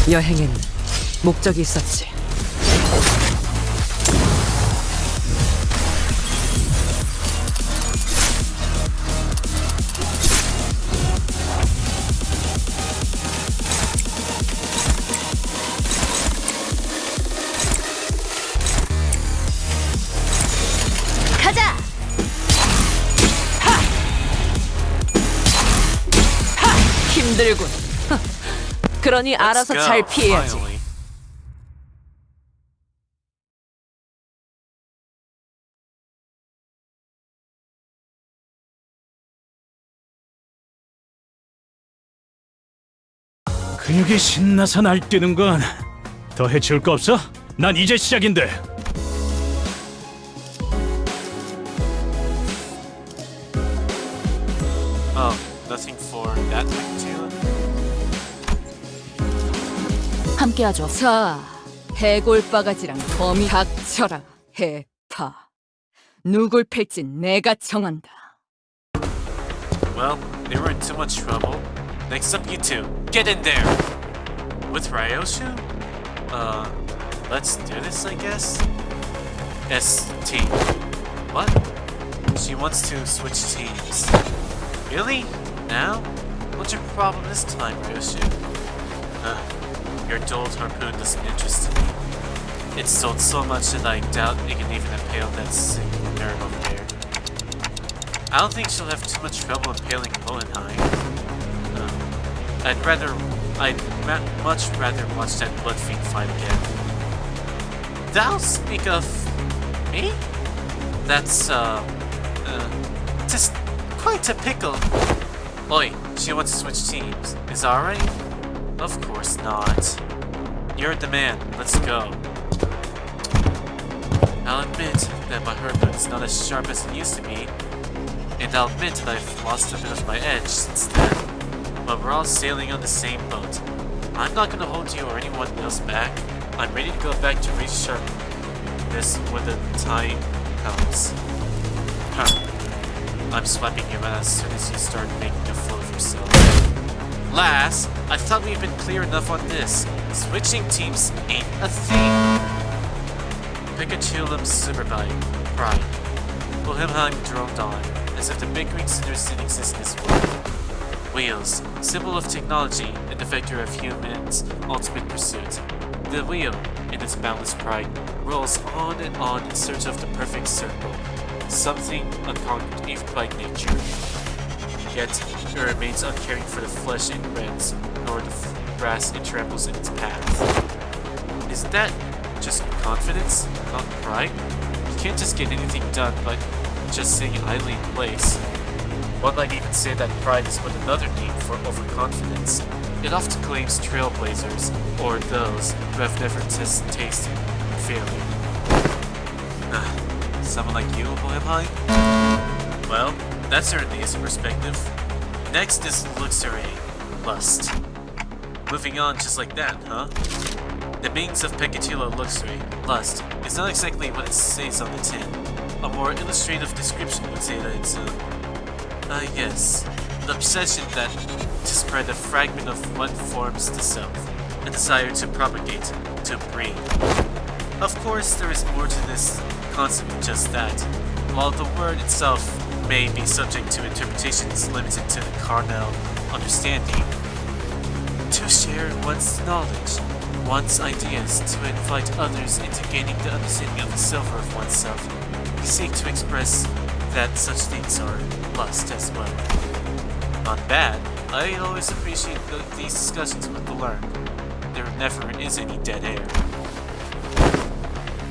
여행엔 목적이 있었지. 가자! 힘들군. 그러니 알아서 Let's go, 잘 피해야지. finally. 근육이 신나서 날뛰는 건 더 해치울 거 없어? 난 이제 시작인데. Oh, nothing for that too. 함께하죠. 자, 해골바가지랑 범이 닥쳐라, 해파. 누굴 팰지 내가 정한다. Well, they were in too much trouble. Next up, you two. Get in there! With Ryoshu? Let's do this, I guess? ST. What? She wants to switch teams. Really? Now? What's your problem this time, Ryoshu? Your dulled harpoon doesn't interest me. It's sold so much that I doubt it can even impale that single nerve over there. I don't think she'll have too much trouble impaling Hohenhiem. I'd much rather watch that blood fiend fight again. Thou speak of me? That's just quite a pickle. Oi, she wants to switch teams. Is that alright? Of course not. You're the man. Let's go. I'll admit that my harpoon is not as sharp as it used to be, and I'll admit that I've lost a bit of my edge since then. But we're all sailing on the same boat. I'm not gonna hold you or anyone else back. I'm ready to go back to resharp this when the time comes. Huh. I'm slapping you as soon as you start making a fool of yourself. Lass, I thought we've been clear enough on this. Switching teams ain't a thing. Pikachu Superbite. Pride. Hohenhiem droned on, as if the big green cinders didn't exist in this world. Wheels, symbol of technology and the vector of humans' ultimate pursuit. The wheel, in its boundless pride, rolls on in search of the perfect circle, something unconquered even by nature. Yet, it remains uncaring for the flesh it rends, nor the grass it tramples in its path. Isn't that just confidence, not pride? You can't just get anything done by just sitting idly in place. One might even say that pride is but another name for overconfidence. It often claims trailblazers, or those who have never tasted failure. Someone like you, Hohenhiem? Well, that certainly is a perspective. Next is luxury, lust. Moving on just like that, huh? The meanings of Pekatilo luxury, lust, is not exactly what it says on the tin. A more illustrative description would say that it's yes, an obsession that to spread a fragment of what forms the self, a desire to propagate, to breed. Of course, there is more to this concept than just that. While the word itself may be subject to interpretations limited to the carnal understanding, to share one's knowledge, one's ideas, to invite others into gaining the understanding of the silver of oneself, we seek to express that such things are lust as well. Not bad. I always appreciate these discussions with the learned. There never is any dead air.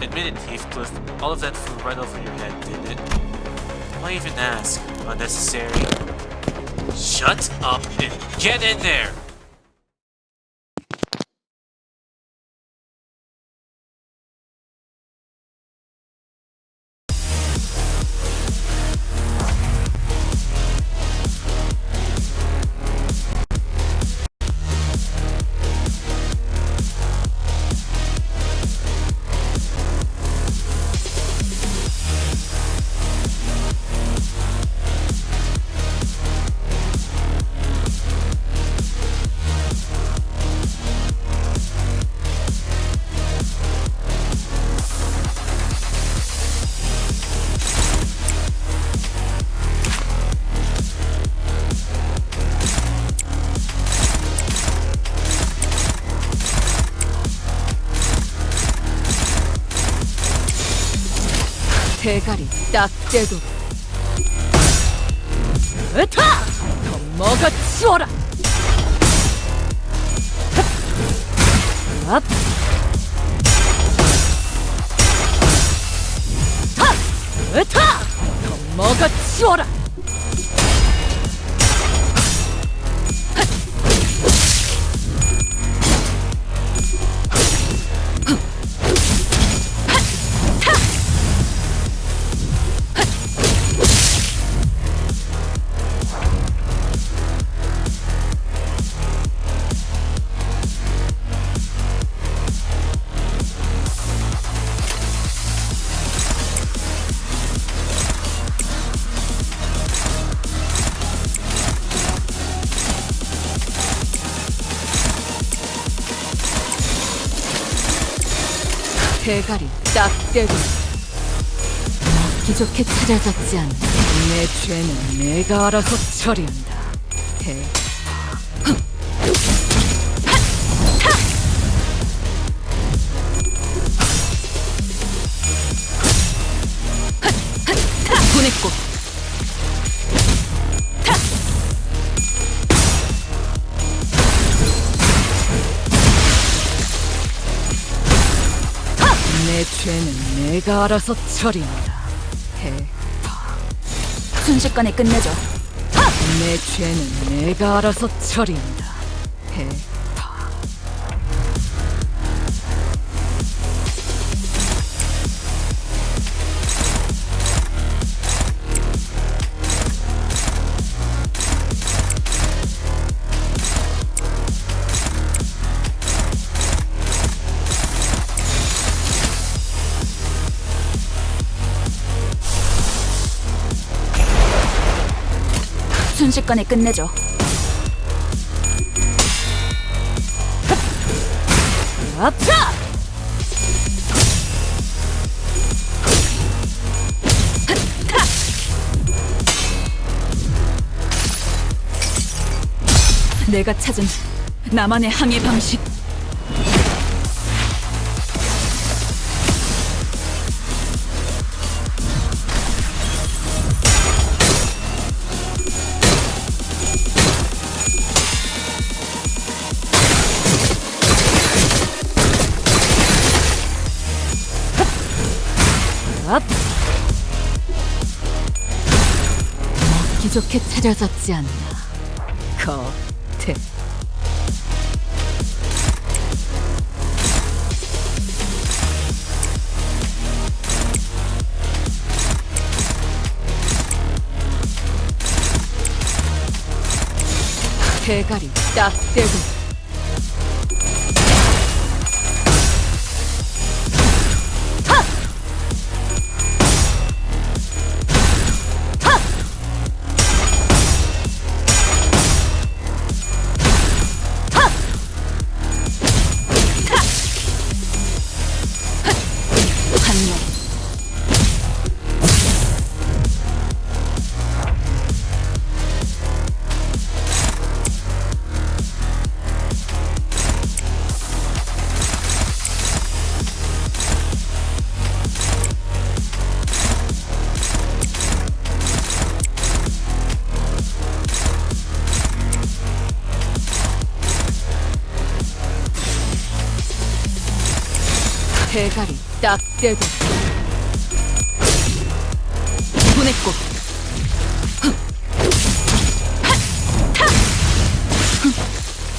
Admit it, Heathcliff, all of that flew right over your head, didn't it? Why even ask? Unnecessary. Shut up and get in there! 대가리 딱 떼고 으타! 더 먹어치워라! 업! 하! 으타! 더 먹어치워라! 대가리 딱 떼고 먹기 좋게 찾아졌지 않나. 내 죄는 내가 알아서 처리한다. 보냈고 내 죄는 내가 알아서 처리한다. 순식간에 끝내죠. 내 죄는 내가 알아서 처리한다. 순식간에 끝내죠. 아차! 내가 찾은 나만의 항해 방식. 업! 먹기 좋게 차려졌지 않나. 겉에 대가리 딱 떼고 대가리 딱 떼고 보냈고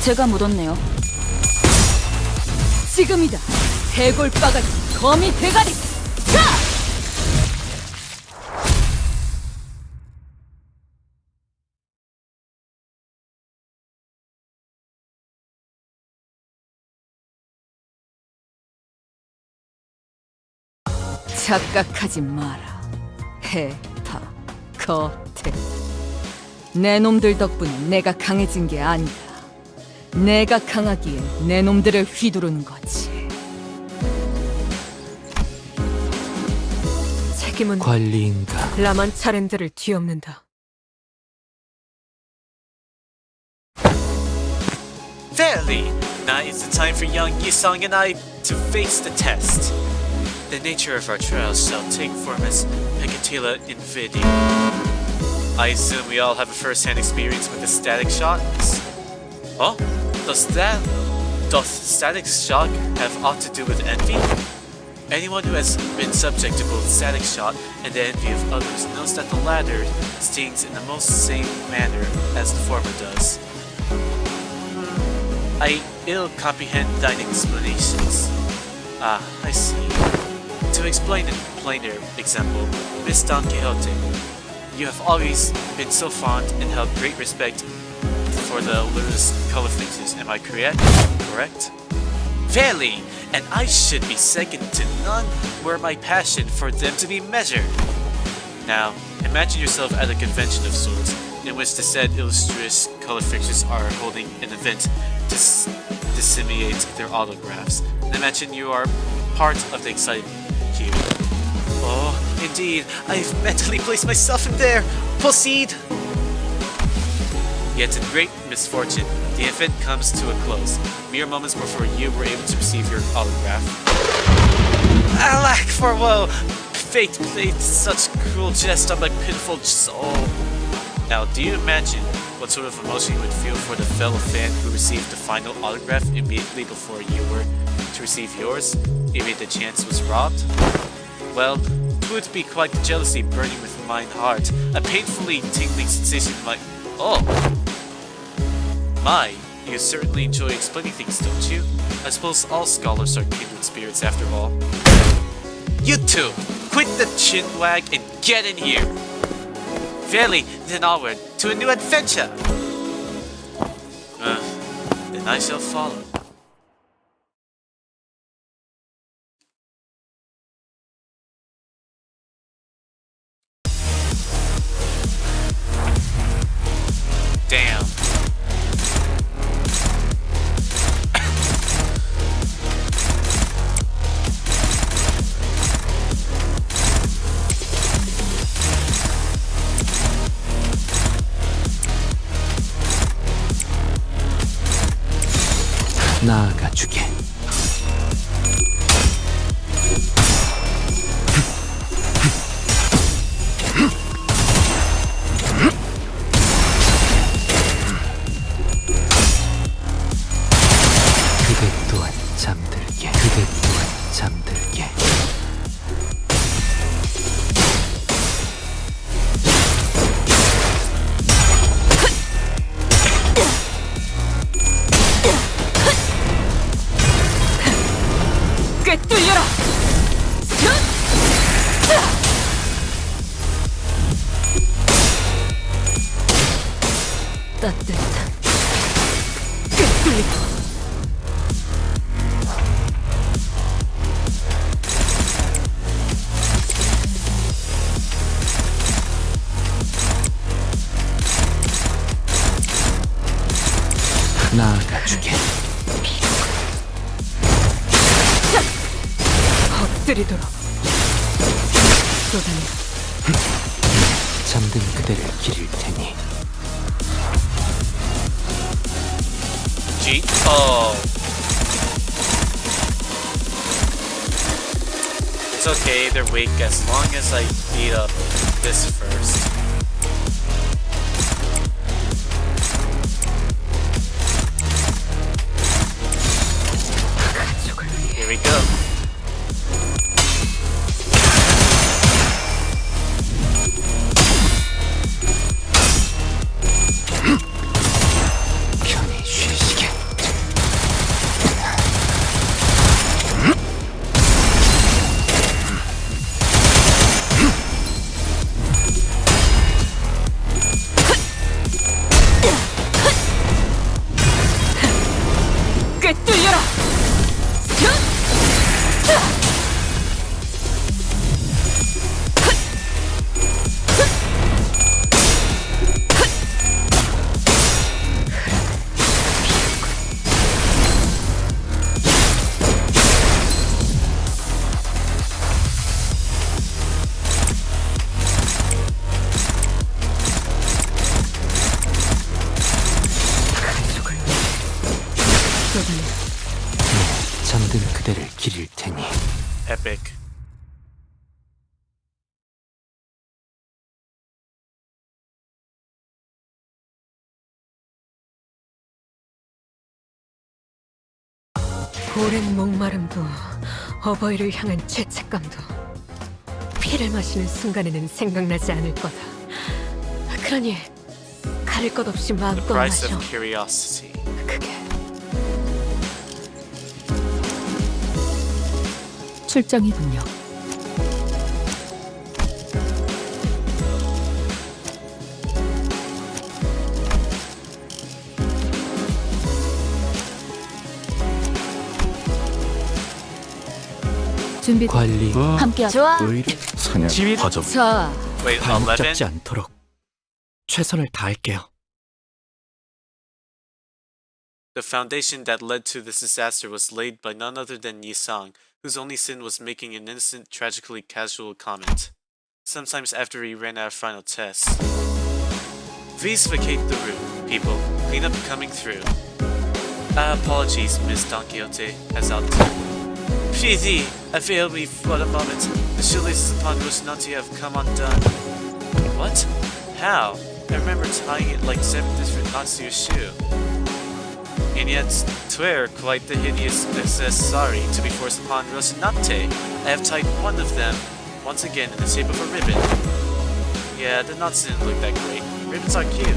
제가 묻었네요. 지금이다. 해골바가지 거미 대가리 자! 착각하지 마라. 해파 겉에 내 놈들 덕분에 내가 강해진 게 아니다. 내가 강하기에 내 놈들을 휘두르는 거지. 책임은 관리인가? 라만 차렌드를 뒤엎는다. Fairly, now is the time for young Yisong and I to face the test. The nature of our trials shall take form as Pecatilla Invidi. I assume we all have a first-hand experience with the static shocks. Oh? Does static shock have aught to do with envy? Anyone who has been subject to both static shock and the envy of others knows that the latter stings in the most same manner as the former does. I ill comprehend thine explanations. Ah, I see. To explain in plainer example, Miss Don Quixote, you have always been so fond and held great respect for the luminous color fixes, am I correct? Correct? Fairly, and I should be second to none were my passion for them to be measured. Now, imagine yourself at a convention of sorts, in which the said illustrious color fixtures are holding an event to disseminate their autographs. Imagine you are part of the excitement here. Oh, indeed, I've mentally placed myself in there. Proceed! Yet in great misfortune, the event comes to a close, mere moments before you were able to receive your autograph. Alack for woe! Fate played such cruel jest on my pitiful soul. Now, do you imagine what sort of emotion you would feel for the fellow fan who received the final autograph immediately before you were to receive yours, if the chance was robbed? Well, it would be quite the jealousy burning within my heart, a painfully tingling sensation in my... Oh! My, you certainly enjoy explaining things, don't you? I suppose all scholars are kindred spirits after all. You two! Quit the chin wag and get in here! Fairly, then onward to a new adventure! Then I shall follow. Damn. 나아가주게. 그대 또한 잠들게. 그대 또한 잠들게. 꿰뚫려라! 따뜻한 꿰뚫리고 나아가주게. 엎드리도록 쏟아내 잠든 그대를 기릴 테니. G? Oh. It's okay, they're weak as long as I beat up this first. Here we go. 편히 쉬시게. 오랜 목마름도 어버이를 향한 죄책감도 피를 마시는 순간에는 생각나지 않을 거다. 그러니 가릴 것 없이 The 마음껏 price 마셔. of curiosity. 그게 출정이군요. 준비 관리 함께 좋아. 의료 사냥 과정 자, Wait, 발목 11? 잡지 않도록 최선을 다할게요. The foundation that led to this disaster was laid by none other than Yisang, whose only sin was making an innocent, tragically casual comment. Sometimes after he ran out of final tests. Please vacate the room, people. Cleanup coming through. Apologies, Miss Don Quixote, as out. PD, I failed me for the moment. The shoelaces upon Rocinante have come undone. What? How? I remember tying it like 7 different knots to your shoe. And yet, 'twere quite the hideous accessory to be forced upon Rocinante. I have tied one of them, once again in the shape of a ribbon. Yeah, the knots didn't look that great. Ribbons are cute.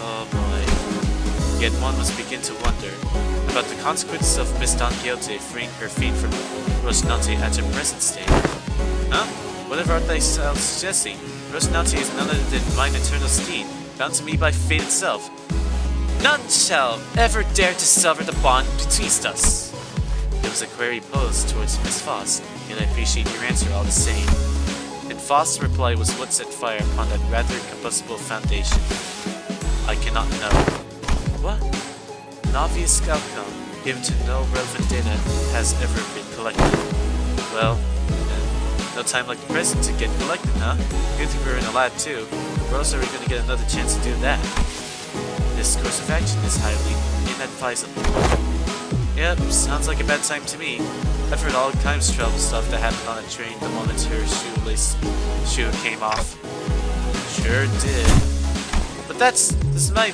Oh boy. Yet one must begin to wonder about the consequences of Miss Don Quixote freeing her feet from Rocinante at her present state. Huh? Whatever art thou suggesting? Rocinante is none other than mine eternal steed, bound to me by fate itself. None shall ever dare to sever the bond betwixt us. It was a query posed towards Miss Foss, and I appreciate your answer all the same. And Foss' reply was what set fire upon that rather combustible foundation. I cannot know. What? An obvious outcome, given to no relevant data, has ever been collected. Well, no time like the present to get collected, huh? Good thing we're in a lab too. Where else are we gonna get another chance to do that? This course of action is highly inadvisable. Yep, sounds like a bad time to me. I've heard all kinds of trouble stuff that happened on a train the moment her shoe came off. Sure did. But this is my...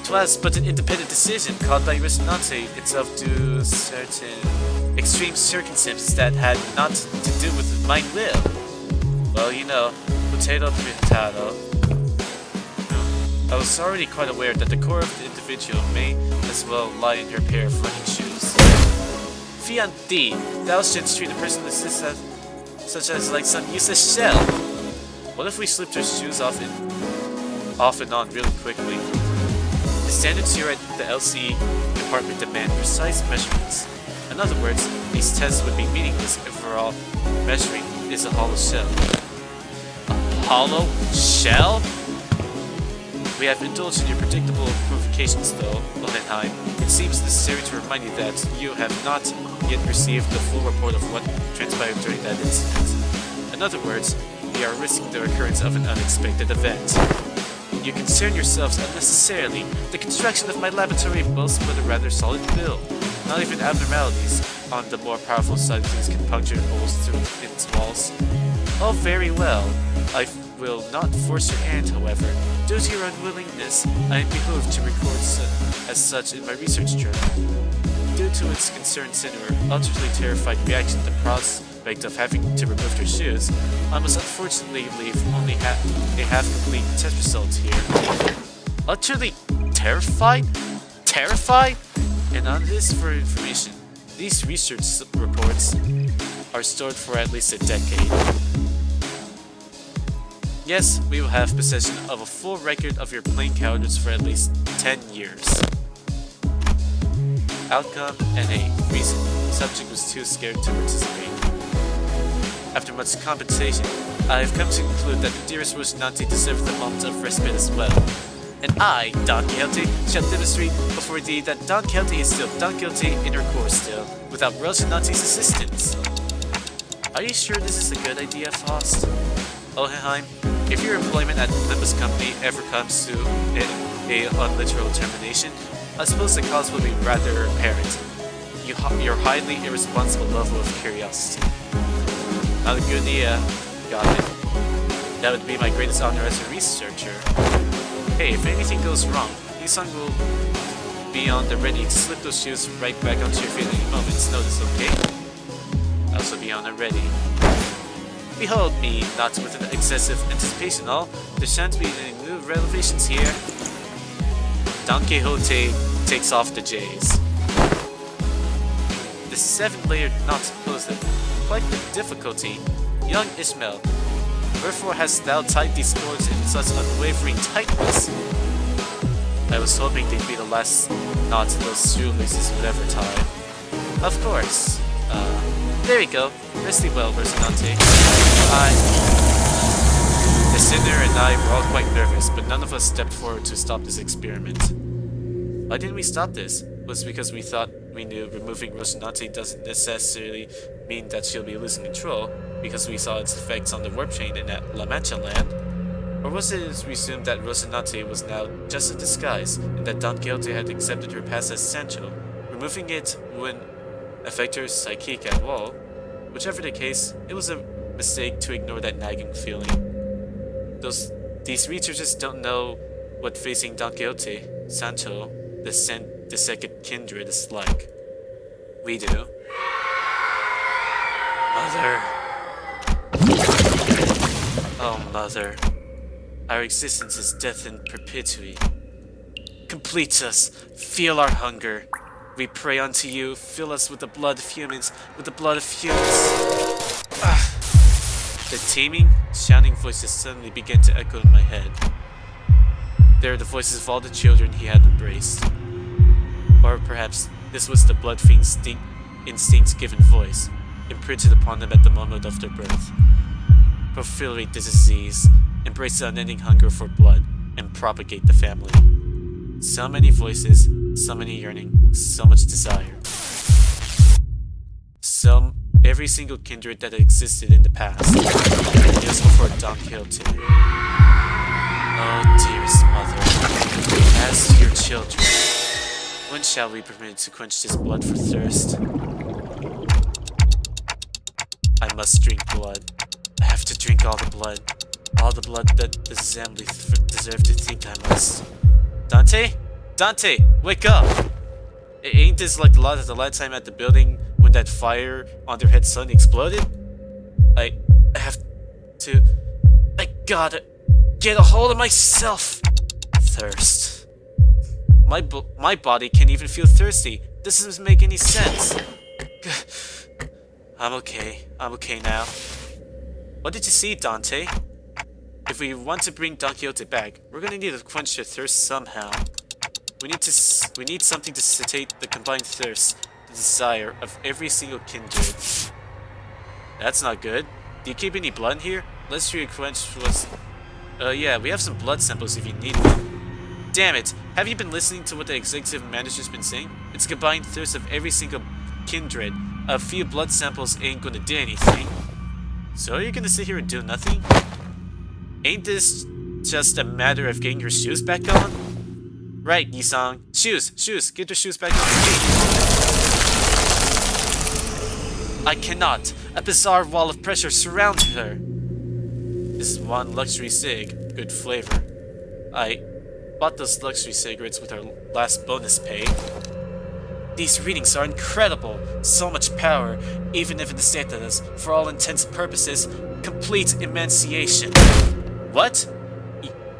'Twas but an independent decision called by Rocinante itself due certain extreme circumstances that had not to do with my will. Well, you know, potato potato. I was already quite aware that the core of the individual may as well lie in her pair of running shoes. Fianti, thou shouldst treat a person such as like some useless shell. What if we slipped her shoes off and on really quickly? The standards here at the LCE department demand precise measurements. In other words, these tests would be meaningless if we're all measuring is a hollow shell. A hollow shell? We have indulged in your predictable provocations though, Hohenhiem. It seems necessary to remind you that you have not yet received the full report of what transpired during that incident. In other words, we are risking the occurrence of an unexpected event. You concern yourselves unnecessarily. The construction of my laboratory boasts but a rather solid build. Not even abnormalities on the more powerful side of things can puncture holes through its walls. Oh, very well. I will not force your hand, however. Due to your unwillingness, I am behoved to record as such in my research journal. Due to its concern in her utterly terrified reaction to the prospect of having to remove her shoes, I must unfortunately leave only a half-complete test result here. Utterly terrified? Terrified? And on this for information, these research reports are stored for at least a decade. Yes, we will have possession of a full record of your playing calendars for at least 10 years. Outcome, NA. Reason. Subject was too scared to participate. After much compensation, I have come to conclude that the dearest Rocinante deserves the moment of respite as well. And I, Don Quixote, shall demonstrate before thee that Don Quixote is still Don Quixote in her core still, without Rocinante's assistance. Are you sure this is a good idea, Faust? Hohenhiem, if your employment at Limbus Company ever comes to a unliteral termination, I suppose the cause will be rather apparent. Your highly irresponsible level of curiosity. Not a good idea. Got it. That would be my greatest honor as a researcher. Hey, if anything goes wrong, Nissan will be on the ready to slip those shoes right back onto your feet at any moment's notice, okay? Also be on the ready. Behold me, not with an excessive anticipation all. There shan't be any new revelations here. Don Quixote takes off the J's. The 7-layered knot posed quite the difficulty. Young Ishmael, wherefore hast thou tied these cords in such unwavering tightness? I was hoping they'd be the last knots those shoelaces would ever tie. Of course. There we go. Resting well, Rosinante. The sinner and I were all quite nervous, but none of us stepped forward to stop this experiment. Why didn't we stop this? Was it because we thought we knew removing Rosinante doesn't necessarily mean that she'll be losing control, because we saw its effects on the warp chain in La Mancha land? Or was it we assumed that Rosinante was now just a disguise, and that Don Quixote had accepted her past as Sancho? Removing it wouldn't affect her psyche at all. Whichever the case, it was a mistake to ignore that nagging feeling. These researchers don't know what facing Don Quixote, Sancho, the second kindred is like. We do. Mother. Oh, Mother. Our existence is death in perpetuity. Complete us, feel our hunger. We pray unto you, fill us with the blood of humans, with the blood of humans. The teeming, shouting voices suddenly began to echo in my head. They were the voices of all the children he had embraced. Or perhaps this was the blood fiend's instinct's given voice, imprinted upon them at the moment of their birth. Proliferate the disease, embrace the unending hunger for blood, and propagate the family. So many voices, so many yearning, so much desire. Every single kindred that existed in the past, just before Don Quixote. Oh, dearest mother, as to your children, when shall we be permitted to quench this blood for thirst? I must drink blood. I have to drink all the blood that the assembly deserve to think I must. Dante? Dante, wake up! Ain't this like the last time at the building when that fire on their head suddenly exploded? I gotta get a hold of myself! Thirst. My body can't even feel thirsty. This doesn't make any sense. I'm okay now. What did you see, Dante? If we want to bring Don Quixote back, we're gonna need to quench your thirst somehow. We need something to satiate the combined thirst, the desire of every single kindred. That's not good. Do you keep any blood in here? Let's try to quench what's... yeah, we have some blood samples if you need them. Damn it! Have you been listening to what the executive manager's been saying? It's combined thirst of every single kindred. A few blood samples ain't gonna do anything. So are you gonna sit here and do nothing? Ain't this just a matter of getting your shoes back on? Right, Yisang. Shoes! Get your shoes back on your feet! I cannot! A bizarre wall of pressure surrounds her! This is one luxury cig. Good flavor. I bought those luxury cigarettes with our last bonus pay. These readings are incredible! So much power, even if it is Satanas, for all intents and purposes, complete emanciation. What?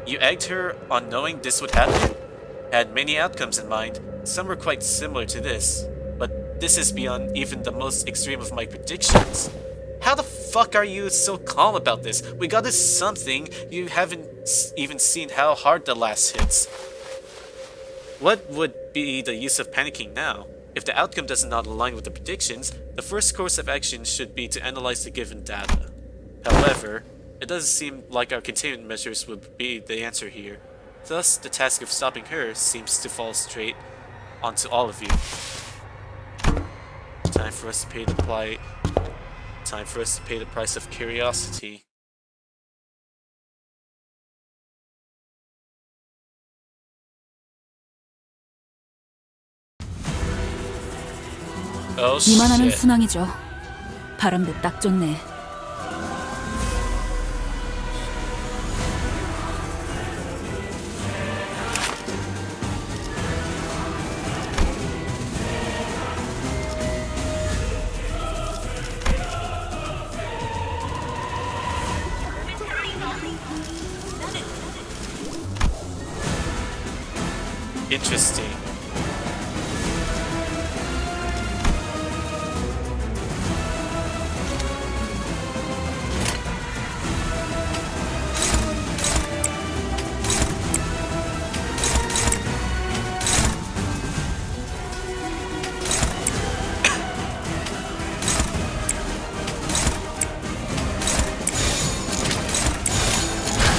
You egged her on knowing this would happen? Had many outcomes in mind. Some were quite similar to this. But this is beyond even the most extreme of my predictions. How the fuck are you so calm about this? We got this something. You haven't even seen how hard the last hits. What would be the use of panicking now? If the outcome does not align with the predictions, the first course of action should be to analyze the given data. However, it doesn't seem like our containment measures would be the answer here. Thus, the task of stopping her seems to fall straight onto all of you. Time for us to pay the price of curiosity. Oh 이만하면 shit. 순항이죠. 바람도 딱 좋네. Interesting.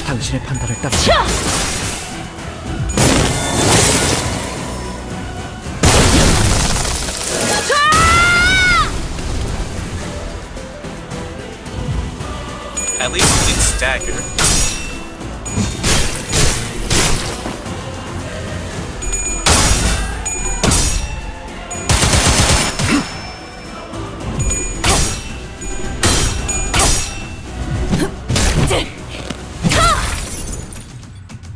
당신의 판단을 따라. At least you didn't stagger.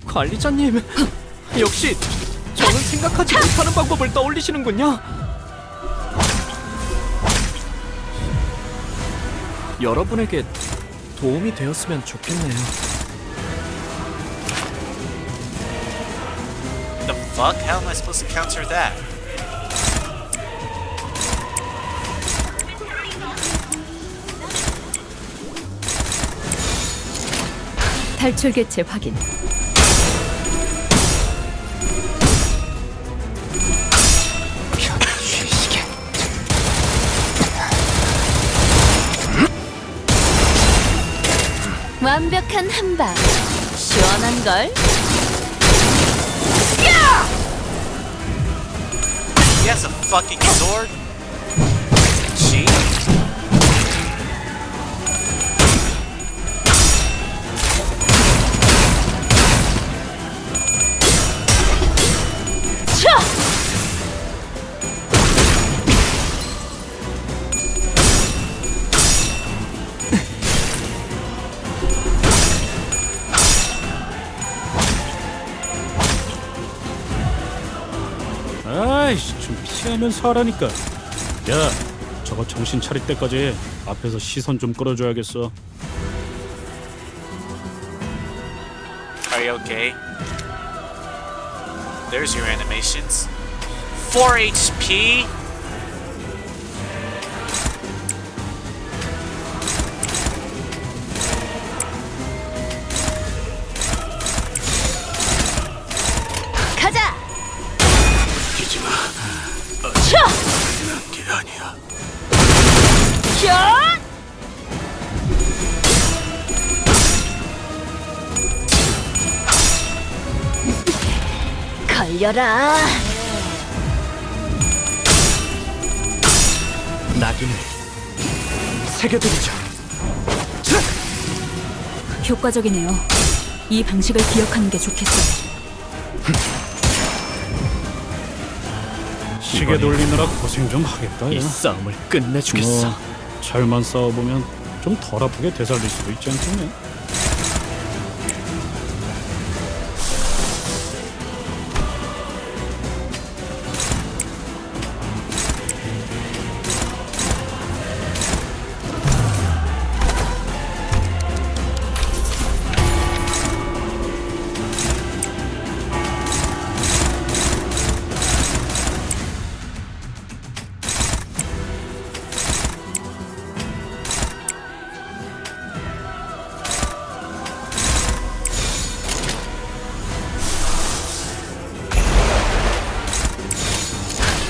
관리자님, 역시 저는 생각하지 못하는 방법을 떠올리시는군요. 여러분에게 도움이 되었으면 좋겠네요. The fuck? How am I supposed to counter that? 탈출 개체 확인. 편히 쉬시게. 완벽한 한방. 시원한 걸. He has a fucking sword? Cheat? 아이씨, 좀 피하면서 하라니까. 야, 저거 정신 차릴 때까지 앞에서 시선 좀 끌어줘야겠어. Are you okay? There's your animations. 4 HP? 가자. 뛰지마. 난게 아니야. 걸려라. 낙인을 새겨드리죠. 효과적이네요. 이 방식을 기억하는 게 좋겠어요. 시계 돌리느라 고생 좀 하겠다. 이 야. 싸움을 끝내주겠어. 뭐, 잘만 싸워보면 좀 덜 아프게 되살릴 수도 있지 않겠냐?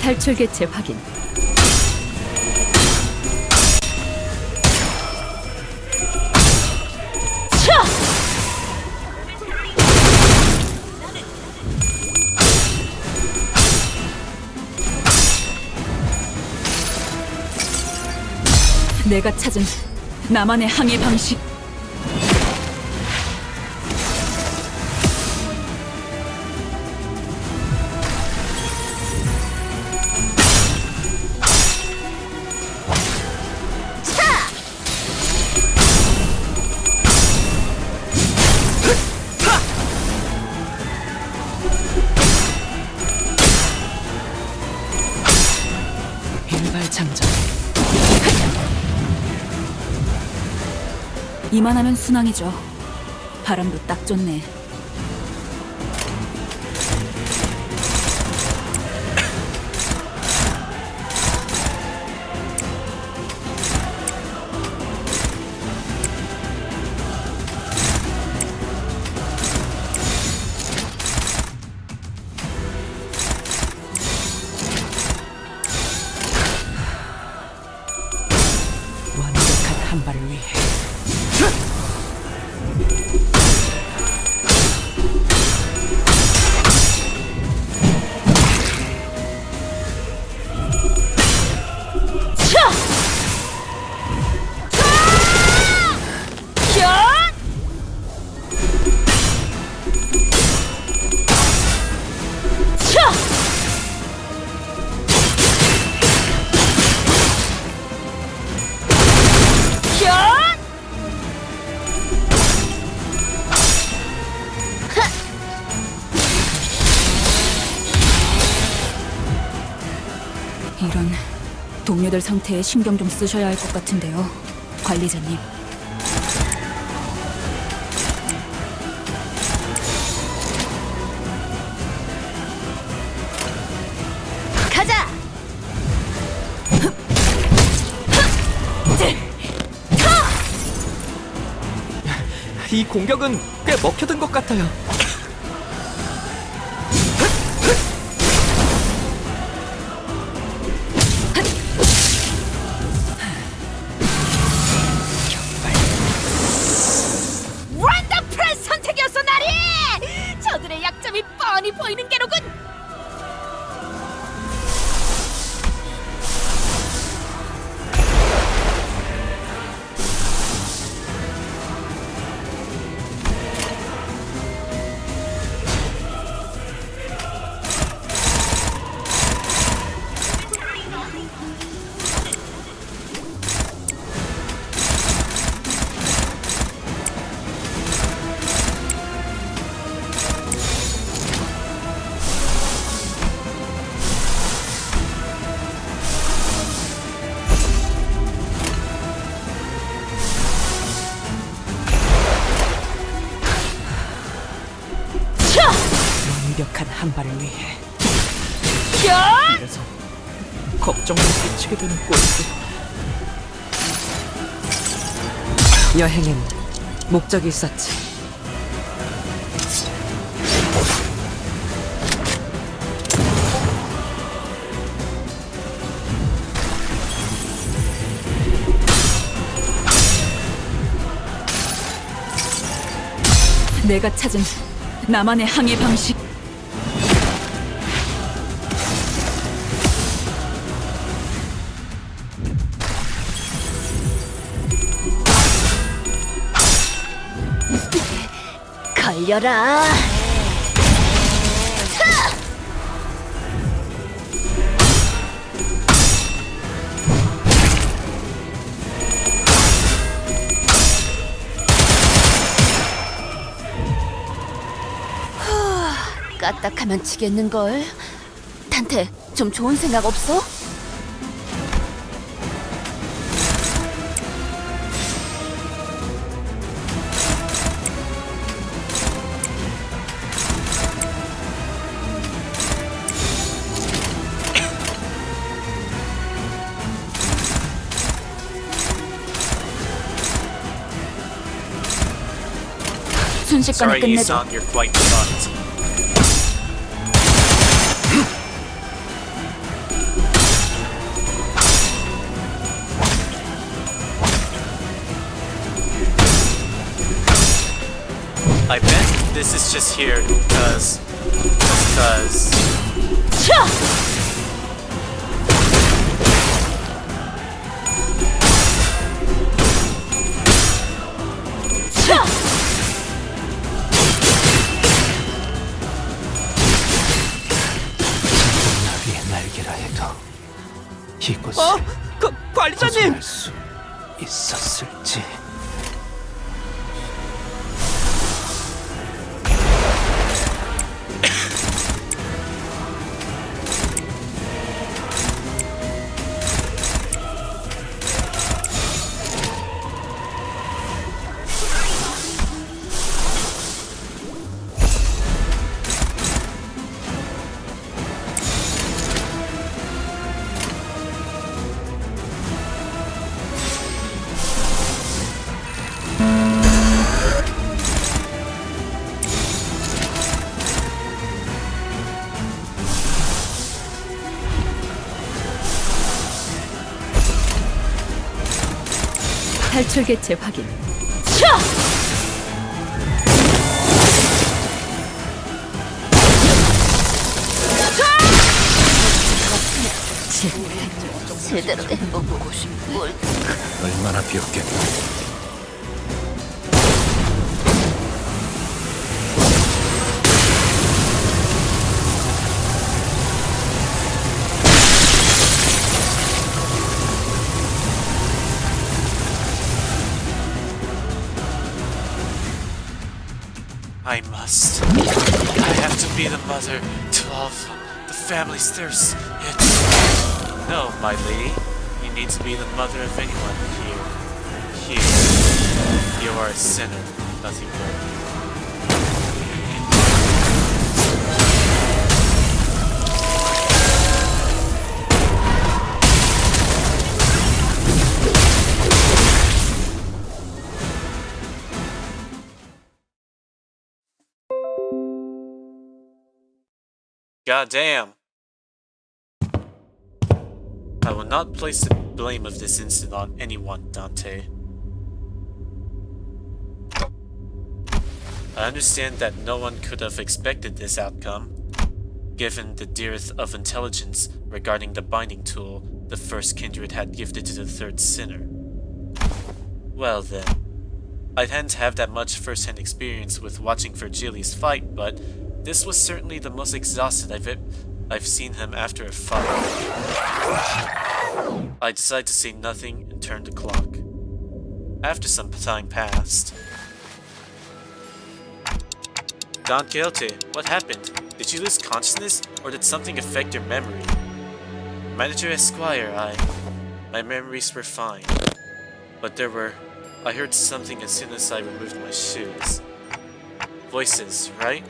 탈출 개체 확인. 내가 찾은 나만의 항해 방식. 일발장전. 이만하면 순항이죠. 바람도 딱 좋네. 이런 동료들 상태에 신경 좀 쓰셔야 할 것 같은데요, 관리자님. 가자! 이 공격은 꽤 먹혀든 것 같아요. 원더풀한 선택이었어, 나리! 저들의 약점이 뻔히 보이는 게로군! 완벽한 한 발을 위해 이래서 걱정을 끼치게 되는 꼴이고. 여행엔 목적이 있었지. 내가 찾은 나만의 항해 방식. 걸려라! 까딱하면 지겠는걸. 탄테, 좀 좋은 생각 없어? 순식간에 Sorry, you 끝내줘. sound you're quite fucked. I bet this is just here because. 나비의 날개라 해도 이곳에 관리자님! 벗어날 수 있었을지. 탈출 개체 확인. 제대로 해보고 싶을. 얼마나 비었겠나. I must. I have to be the mother to all of the family's thirst. No, my lady. You need to be the mother of anyone here. Here. You are a sinner, nothing more. Goddamn. I will not place the blame of this incident on anyone, Dante. I understand that no one could have expected this outcome, given the dearth of intelligence regarding the binding tool the first kindred had gifted to the third sinner. Well then, I didn't have that much first-hand experience with watching Virgilius fight, but this was certainly the most exhausted I've seen him after a fight. I decided to say nothing and turn the clock. After some time passed. Don Quixote, what happened? Did you lose consciousness, or did something affect your memory? Manager Esquire, my memories were fine. But I heard something as soon as I removed my shoes. Voices, right?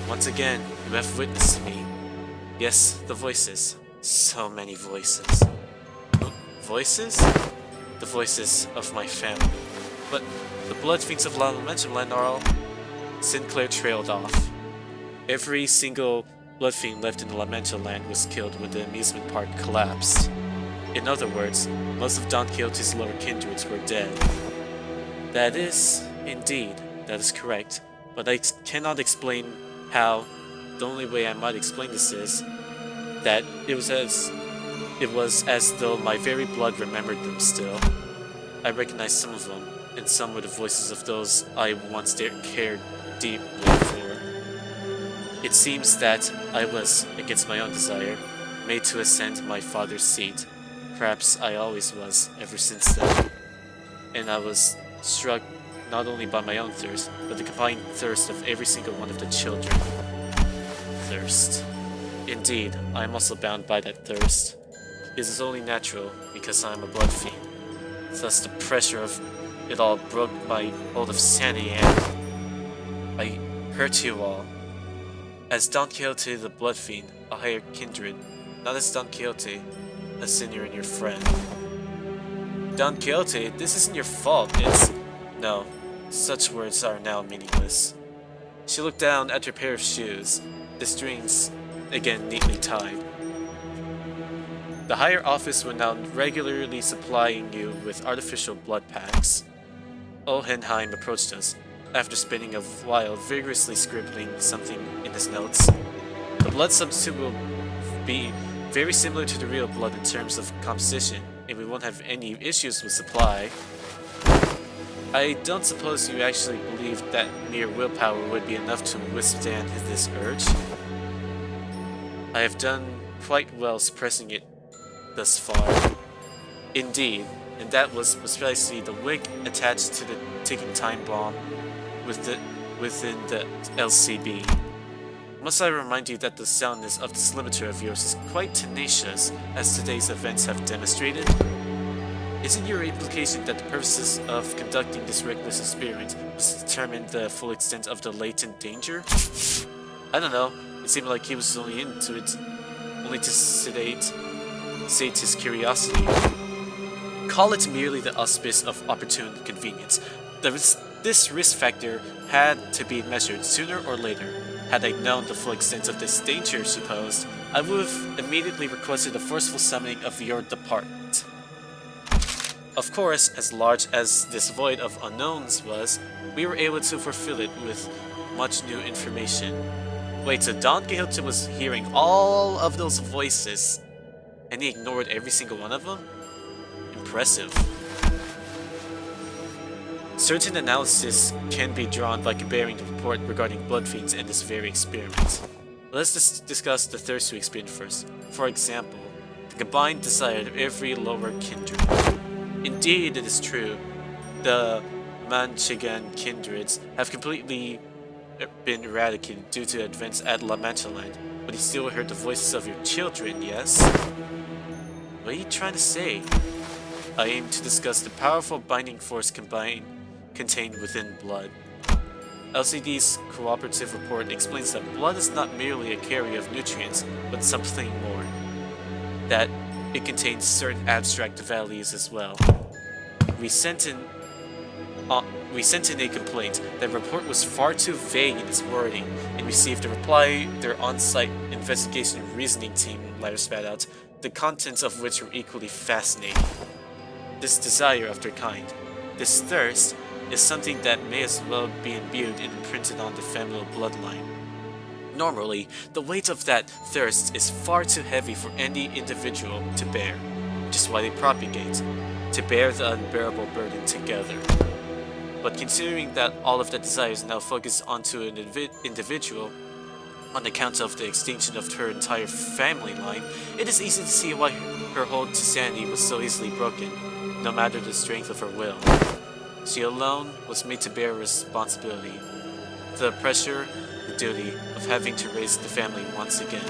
Once again, you have witnessed me. Yes, the voices. So many voices. Voices? The voices of my family. But the blood fiends of La Lamentoland are all... Sinclair trailed off. Every single blood fiend left in the Lamentoland was killed when the amusement park collapsed. In other words, most of Don Quixote's lower kindreds were dead. That is, indeed, that is correct. But I cannot explain how. The only way I might explain this is that it was as though my very blood remembered them still. I recognized some of them, and some were the voices of those I once cared deeply for. It seems that I was, against my own desire, made to ascend my father's seat. Perhaps I always was, ever since then. And I was struck not only by my own thirst, but the combined thirst of every single one of the children. Thirst. Indeed, I am also bound by that thirst. This is only natural, because I am a blood fiend. Thus the pressure of it all broke my hold of sanity and I hurt you all. As Don Quixote the Blood Fiend, a higher kindred, not as Don Quixote, a sinner and your friend. Don Quixote, this isn't your fault, it's... No, such words are now meaningless. She looked down at her pair of shoes, the strings again neatly tied. The higher office were now regularly supplying you with artificial blood packs. Hohenhiem approached us, after spending a while vigorously scribbling something in his notes. The blood substitute will be very similar to the real blood in terms of composition, and we won't have any issues with supply. I don't suppose you actually believed that mere willpower would be enough to withstand this urge? I have done quite well suppressing it thus far. Indeed, and that was precisely the wick attached to the ticking time bomb within the LCB. Must I remind you that the soundness of this limiter of yours is quite tenacious, as today's events have demonstrated? Isn't your implication that the purposes of conducting this reckless experiment was to determine the full extent of the latent danger? I don't know, it seemed like he was only into it, only to sate his curiosity. Call it merely the auspice of opportune convenience. This risk factor had to be measured sooner or later. Had I known the full extent of this danger, she posed, I would have immediately requested a forceful summoning of your department. Of course, as large as this void of unknowns was, we were able to fulfill it with much new information. Wait, so Don Quixote was hearing all of those voices, and he ignored every single one of them? Impressive. Certain analysis can be drawn by comparing the report regarding blood fiends and this very experiment. Let's discuss the thirst we experienced first. For example, the combined desire of every lower kindred. Indeed, it is true, the Manchegan kindreds have completely been eradicated due to events at La Mancha Land, but you still heard the voices of your children, yes? What are you trying to say? I aim to discuss the powerful binding force contained within blood. LCD's cooperative report explains that blood is not merely a carrier of nutrients, but something more. That it contains certain abstract values as well. We sent in a complaint. The report was far too vague in its wording, and received a reply their on-site investigation reasoning team later spat out, the contents of which were equally fascinating. This desire of their kind, this thirst, is something that may as well be imbued and imprinted on the familial bloodline. Normally, the weight of that thirst is far too heavy for any individual to bear, which is why they propagate, to bear the unbearable burden together. But considering that all of that desire is now focused onto an individual, on account of the extinction of her entire family line, it is easy to see why her hold to sanity was so easily broken, no matter the strength of her will. She alone was made to bear responsibility, the pressure, the duty of having to raise the family once again.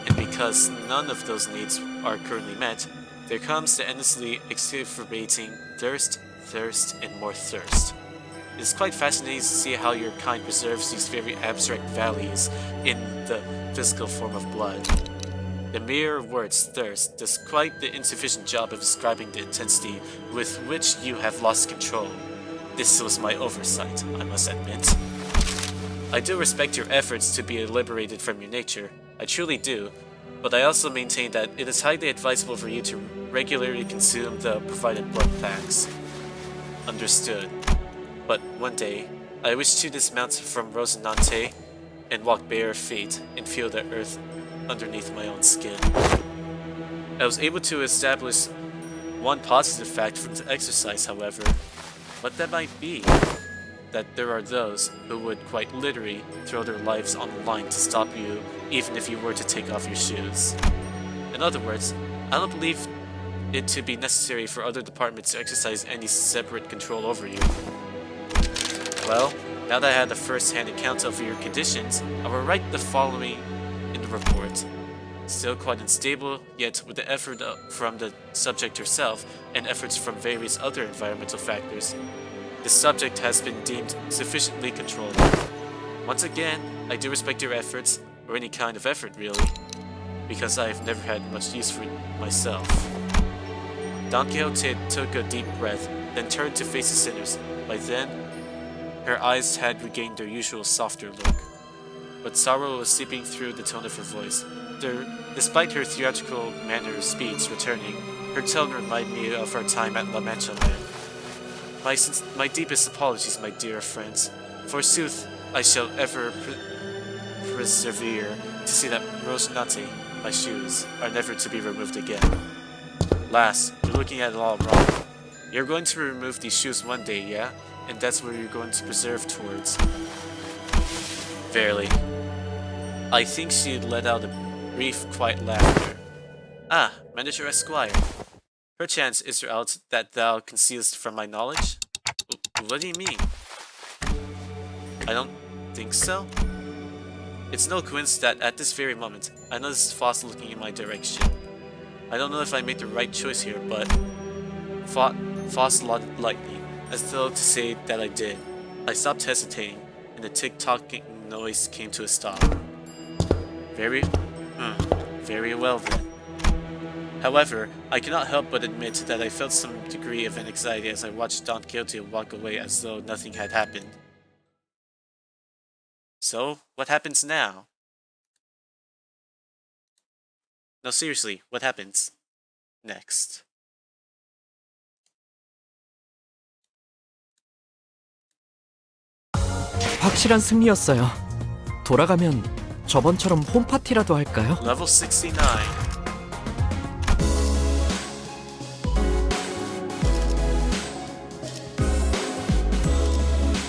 And because none of those needs are currently met, there comes the endlessly exacerbating thirst, and more thirst. It is quite fascinating to see how your kind preserves these very abstract values in the physical form of blood. The mere word thirst does quite the insufficient job of describing the intensity with which you have lost control. This was my oversight, I must admit. I do respect your efforts to be liberated from your nature, I truly do, but I also maintain that it is highly advisable for you to regularly consume the provided blood packs. Understood. But one day, I wish to dismount from Rosinante and walk bare feet and feel the earth underneath my own skin. I was able to establish one positive fact from the exercise, however. What that might be, that there are those who would quite literally throw their lives on the line to stop you, even if you were to take off your shoes. In other words, I don't believe it to be necessary for other departments to exercise any separate control over you. Well, now that I had a first-hand account of your conditions, I will write the following in the report. Still quite unstable, yet with the effort from the subject herself and efforts from various other environmental factors, the subject has been deemed sufficiently controlled. Once again, I do respect your efforts, or any kind of effort really, because I have never had much use for it myself. Don Quixote took a deep breath, then turned to face the sinners. By then, her eyes had regained their usual softer look, but sorrow was seeping through the tone of her voice. Despite her theatrical manner of speech returning, her tone reminded me of our time at La Mancha Land. My deepest apologies, my dear friends. Forsooth, I shall ever persevere to see that Rosinante, my shoes, are never to be removed again. Lass, you're looking at it all wrong. You're going to remove these shoes one day, yeah? And that's where you're going to preserve towards. Verily. I think she let out a brief, quiet laughter. Ah, Manager Esquire. Perchance is there aught that thou concealest from my knowledge? What do you mean? I don't think so. It's no coincidence that at this very moment, I noticed Foss looking in my direction. I don't know if I made the right choice here, but Foss nodded lightly, as though to say that I did. I stopped hesitating, and the tick-tocking noise came to a stop. Very well then. However, I cannot help but admit that I felt some degree of anxiety as I watched Don Quixote walk away as though nothing had happened. So, what happens now? No, seriously, what happens next? 확실한 승리였어요. 돌아가면 저번처럼 홈파티라도 할까요? Level 69.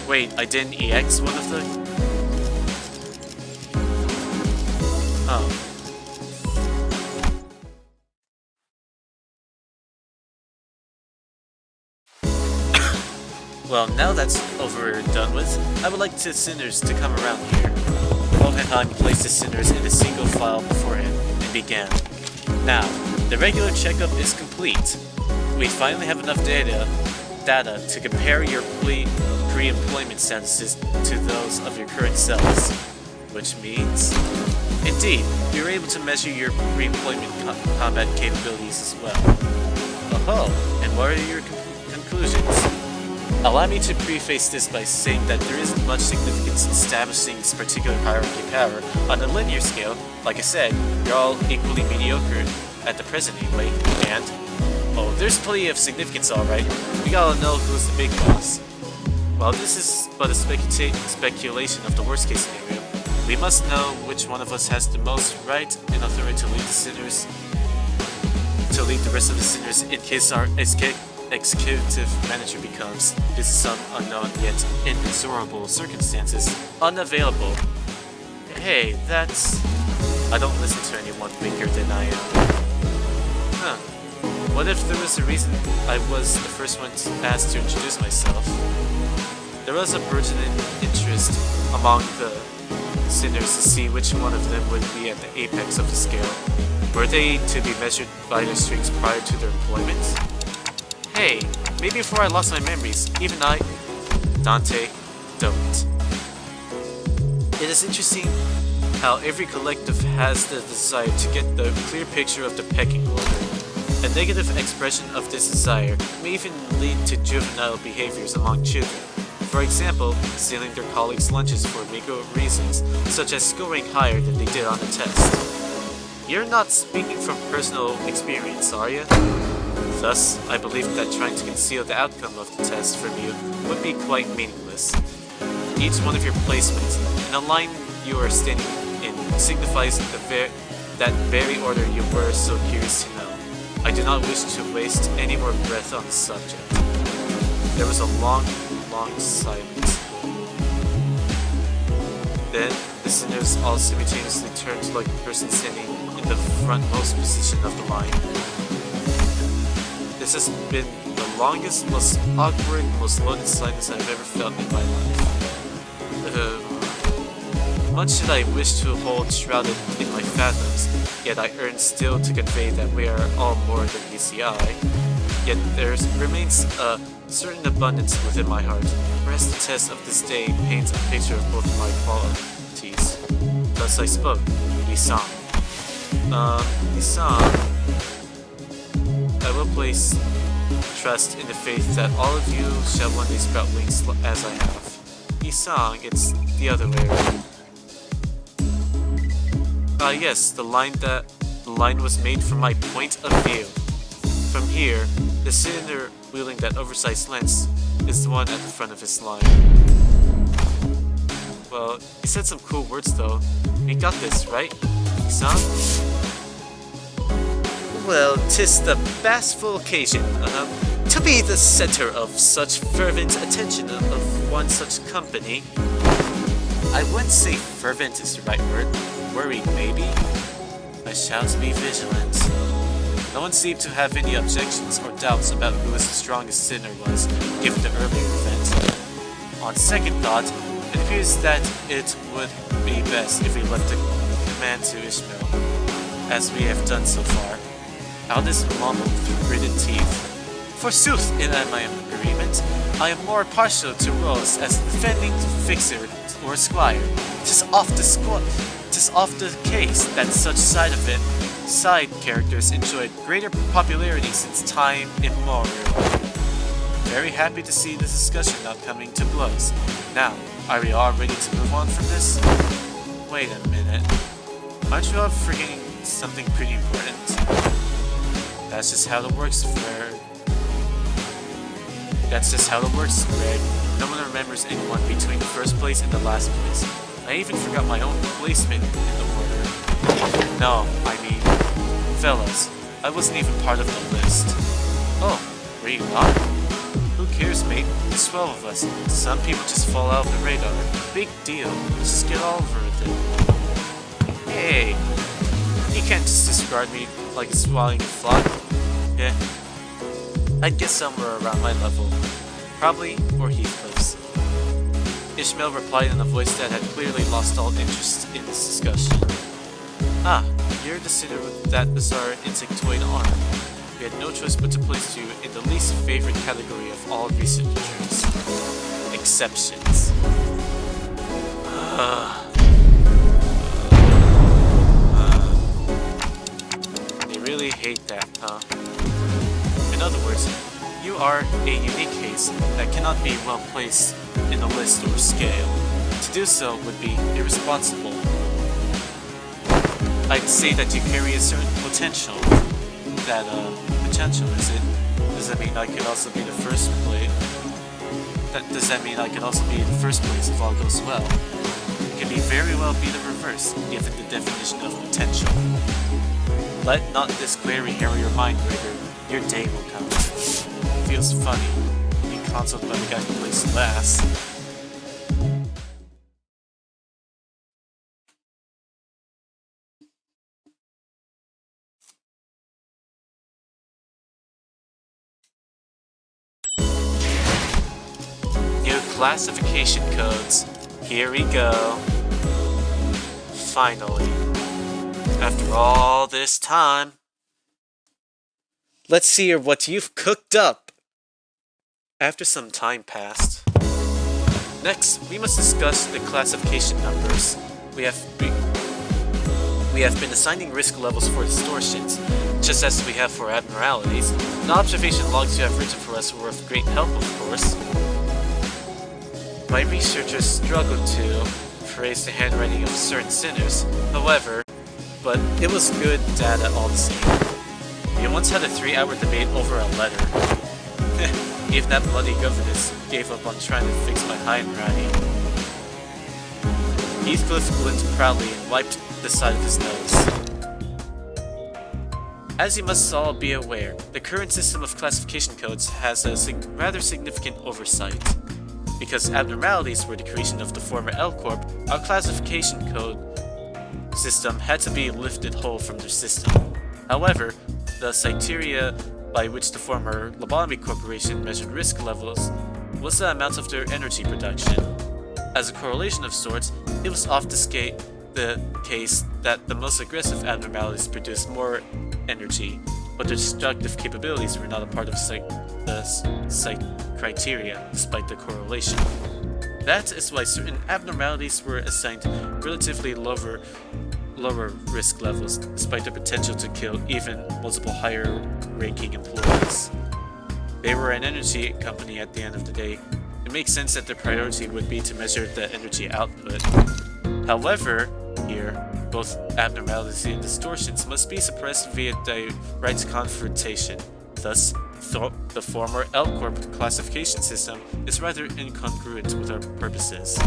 Wait, I didn't EX one of the... Oh. Well, now that's over and done with, I would like the sinners to come around here. Hohenhiem placed the sinners in a single file before him and began. Now, the regular checkup is complete. We finally have enough data to compare your pre-employment statuses to those of your current selves. Which means... Indeed, we were able to measure your pre-employment combat capabilities as well. Oh, and what are your conclusions? Allow me to preface this by saying that there isn't much significance in establishing this particular hierarchy power on a linear scale. Like I said, you're all equally mediocre at the present anyway, and... Oh, there's plenty of significance alright. We gotta know who's the big boss. While this is but a speculation of the worst case scenario, we must know which one of us has the most right and authority to lead the sinners, to lead the rest of the sinners in case our executive manager becomes, due to some unknown yet inexorable circumstances, unavailable. Hey, that's... I don't listen to anyone weaker than I am. Huh. What if there was a reason I was the first one asked to introduce myself? There was a burgeoning interest among the sinners to see which one of them would be at the apex of the scale. Were they to be measured by their strengths prior to their employment? Hey, maybe before I lost my memories, even I... Dante, don't. It is interesting how every collective has the desire to get the clear picture of the pecking order. A negative expression of this desire may even lead to juvenile behaviors among children. For example, stealing their colleagues' lunches for meager reasons, such as scoring higher than they did on the test. You're not speaking from personal experience, are you? Thus, I believe that trying to conceal the outcome of the test from you would be quite meaningless. Each one of your placements in a line you are standing in signifies that very order you were so curious to know. I do not wish to waste any more breath on the subject. There was a long silence. Then, the sinners all simultaneously turned to like the person standing in the frontmost position of the line. This has been the longest, most awkward, most loaded silence I've ever felt in my life. Much did I wish to hold shrouded in my fathoms, yet I yearn still to convey that we are all more than ECI. Yet there remains a certain abundance within my heart, whereas the test of this day paints a picture of both my qualities. Thus I spoke, Lisang. Lisang, I will place trust in the faith that all of you shall one day sprout wings as I have. Lisang, it's the other way around. Yes, the line was made from my point of view. From here, the sinner wielding that oversized lens is the one at the front of his line. Well, he said some cool words though. We got this, right, son? Well, 'tis the bashful occasion, to be the center of such fervent attention of one such company. I wouldn't say fervent is the right word. Worried, maybe? I shall be vigilant. No one seemed to have any objections or doubts about who his strongest sinner was, given the earlier event. On second thought, it appears that it would be best if we left the command to Ishmael, as we have done so far. Aldous mumbled through gritted teeth. Forsooth, in my agreement, I am more partial to roles as defending fixer or squire. 'Tis oft the case that such side characters enjoyed greater popularity since time immemorial. Very happy to see this discussion not coming to blows. Now, are we all ready to move on from this? Wait a minute. Aren't you all forgetting something pretty important? That's just how it works, Greg. No one remembers anyone between the first place and the last place. I even forgot my own placement in the order. No, I mean, fellas, I wasn't even part of the list. Oh, were you not? Who cares, mate? There's 12 of us. Some people just fall out of the radar. Big deal. Let's just get all over with it. Hey, you can't just discard me like a swallowing flock. Yeah, I'd guess somewhere around my level. Probably where Heathcliff's. Ishmael replied in a voice that had clearly lost all interest in this discussion. Ah, you're the sinner with that bizarre insectoid arm. We had no choice but to place you in the least favorite category of all researchers. Exceptions. They really hate that, huh? In other words, you are a unique case that cannot be well placed in the list or scale. To do so would be irresponsible. I'd say that you carry a certain potential. That, potential, is it? Does that mean I could also be the first place? Does that mean I could also be the first place if all goes well? It can be very well be the reverse, given the definition of potential. Let not this query harrow your mind, Rigger. Your day will come. Feels funny, being consoled by the guy who plays last. New classification codes. Here we go. Finally. After all this time. Let's see what you've cooked up. After some time passed. Next, we must discuss the classification numbers. We have been assigning risk levels for distortions, just as we have for abnormalities. The observation logs you have written for us were of great help, of course. My researchers struggled to praise the handwriting of certain sinners, however, but it was good data all the same. We once had a 3-hour debate over a letter. Even that bloody governess gave up on trying to fix my handwriting. Heathcliff blinked proudly and wiped the side of his nose. As you must all be aware, the current system of classification codes has a rather significant oversight. Because abnormalities were the creation of the former L Corp, our classification code system had to be lifted whole from their system. However, the criteria by which the former Lobotomy Corporation measured risk levels was the amount of their energy production. As a correlation of sorts, it was often the case that the most aggressive abnormalities produced more energy, but their destructive capabilities were not a part of the criteria, despite the correlation. That is why certain abnormalities were assigned relatively lower risk levels, despite the potential to kill even multiple higher-ranking employees. They were an energy company at the end of the day. It makes sense that their priority would be to measure the energy output. However, here, both abnormalities and distortions must be suppressed via direct confrontation. Thus, the former L Corp classification system is rather incongruent with our purposes.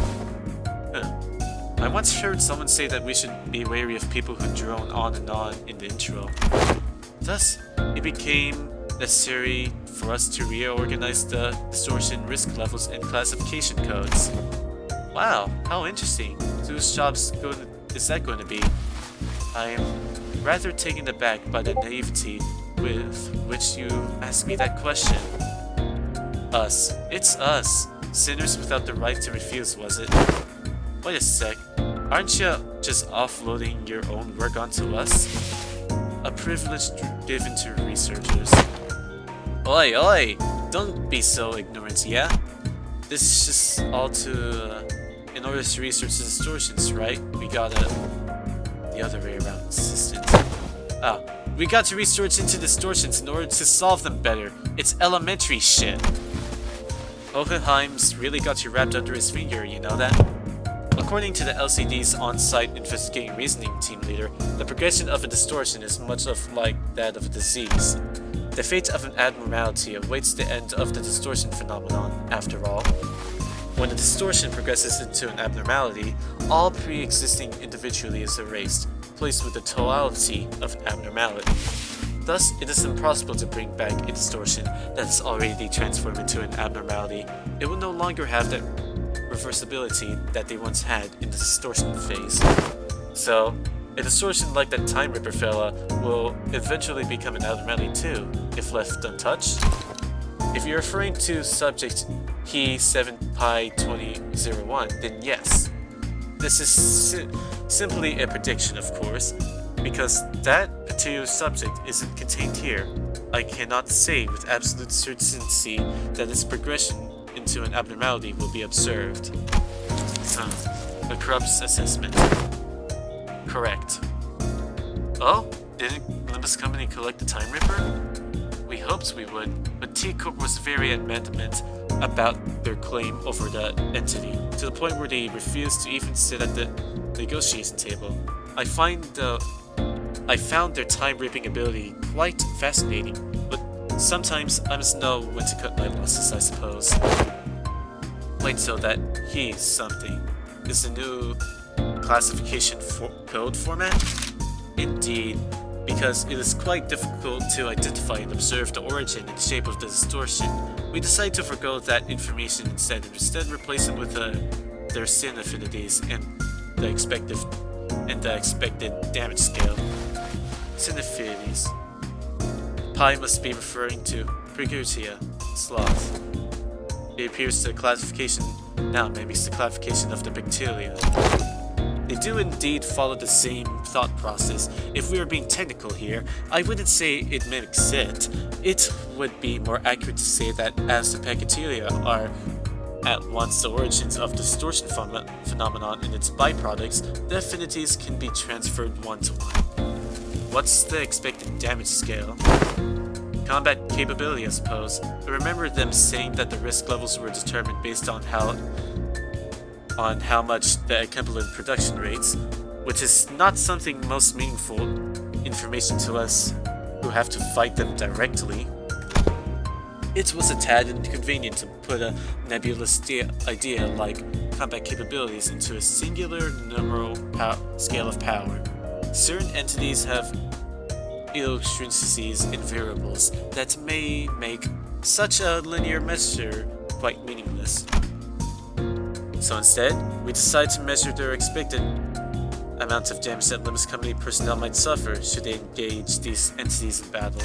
I once heard someone say that we should be wary of people who drone on and on in the intro. Thus, it became necessary for us to reorganize the distortion risk levels and classification codes. Wow, how interesting. So whose job's is that going to be? I am rather taken aback by the naivety with which you asked me that question. Us. It's us. Sinners without the right to refuse, was it? Wait a sec. Aren't you just offloading your own work onto us? A privilege given to researchers. Oi, oi! Don't be so ignorant, yeah? This is just all in order to research the distortions, right? We gotta... the other way around, assistant. We got to research into distortions in order to solve them better. It's elementary shit. Hohenheim's really got you wrapped under his finger, you know that? According to the LCD's on-site investigating reasoning team leader, the progression of a distortion is much like that of a disease. The fate of an abnormality awaits the end of the distortion phenomenon, after all. When the distortion progresses into an abnormality, all pre-existing individuality is erased, placed with the totality of abnormality. Thus, it is impossible to bring back a distortion that is already transformed into an abnormality. It will no longer have that reversibility that they once had in the distortion phase. So, a distortion like that Time Ripper fella will eventually become an abnormality too, if left untouched. If you're referring to subject He 7Pi2001, then yes. This is simply a prediction, of course, because that particular subject isn't contained here. I cannot say with absolute certainty that its progression into an abnormality will be observed. The Corp's assessment. Correct. Oh? Didn't Limbus Company collect the Time Ripper? We hoped we would, but T-Corp was very adamant about their claim over the entity, to the point where they refused to even sit at the negotiation table. I found their time-ripping ability quite fascinating, but sometimes I must know when to cut my losses, I suppose. Wait, so that He's something is the new classification code format? Indeed, because it is quite difficult to identify and observe the origin and shape of the distortion, we decided to forgo that information instead replace it with their sin affinities and the expected damage scale. Sin affinities. Pi must be referring to Precutia, sloth. It appears the classification now mimics the classification of the bacteria. They do indeed follow the same thought process. If we are being technical here, I wouldn't say it mimics it. It would be more accurate to say that as the bacteria are at once the origins of the distortion phenomenon and its byproducts, the affinities can be transferred one-to-one. What's the expected damage scale? Combat capability, I suppose. I remember them saying that the risk levels were determined based on how much the equivalent production rates, which is not something most meaningful information to us who have to fight them directly. It was a tad inconvenient to put a nebulous idea like combat capabilities into a singular numeral scale of power. Certain entities have idiosyncrasies and variables that may make such a linear measure quite meaningless. So instead, we decided to measure their expected amount of damage that Limbus Company personnel might suffer should they engage these entities in battle.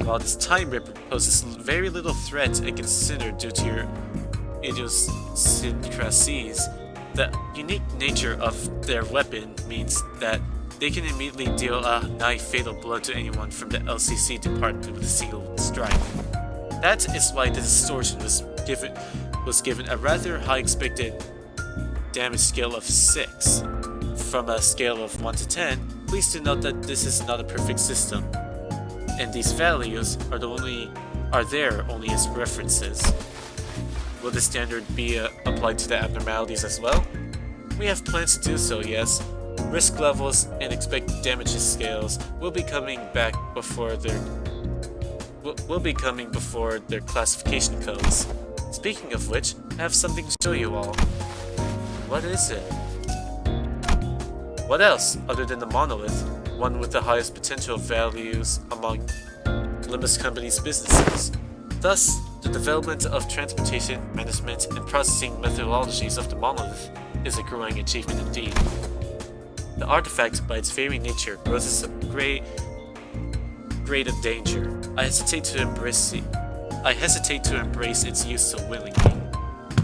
While this Time Ripper poses very little threat against Sinner due to your idiosyncrasies, the unique nature of their weapon means that they can immediately deal a nigh fatal blow to anyone from the LCC department with a single strike. That is why the distortion was given a rather high expected damage scale of 6. From a scale of 1 to 10, please do note that this is not a perfect system, and these values are there only as references. Will the standard be applied to the abnormalities as well? We have plans to do so, yes. Risk levels and expected damage scales will be coming before their classification codes. Speaking of which, I have something to show you all. What is it? What else, other than the monolith, one with the highest potential values among Limbus Company's businesses? Thus, the development of transportation, management, and processing methodologies of the monolith is a growing achievement indeed. The artifact, by its very nature, poses a great danger. I hesitate to embrace its use so willingly.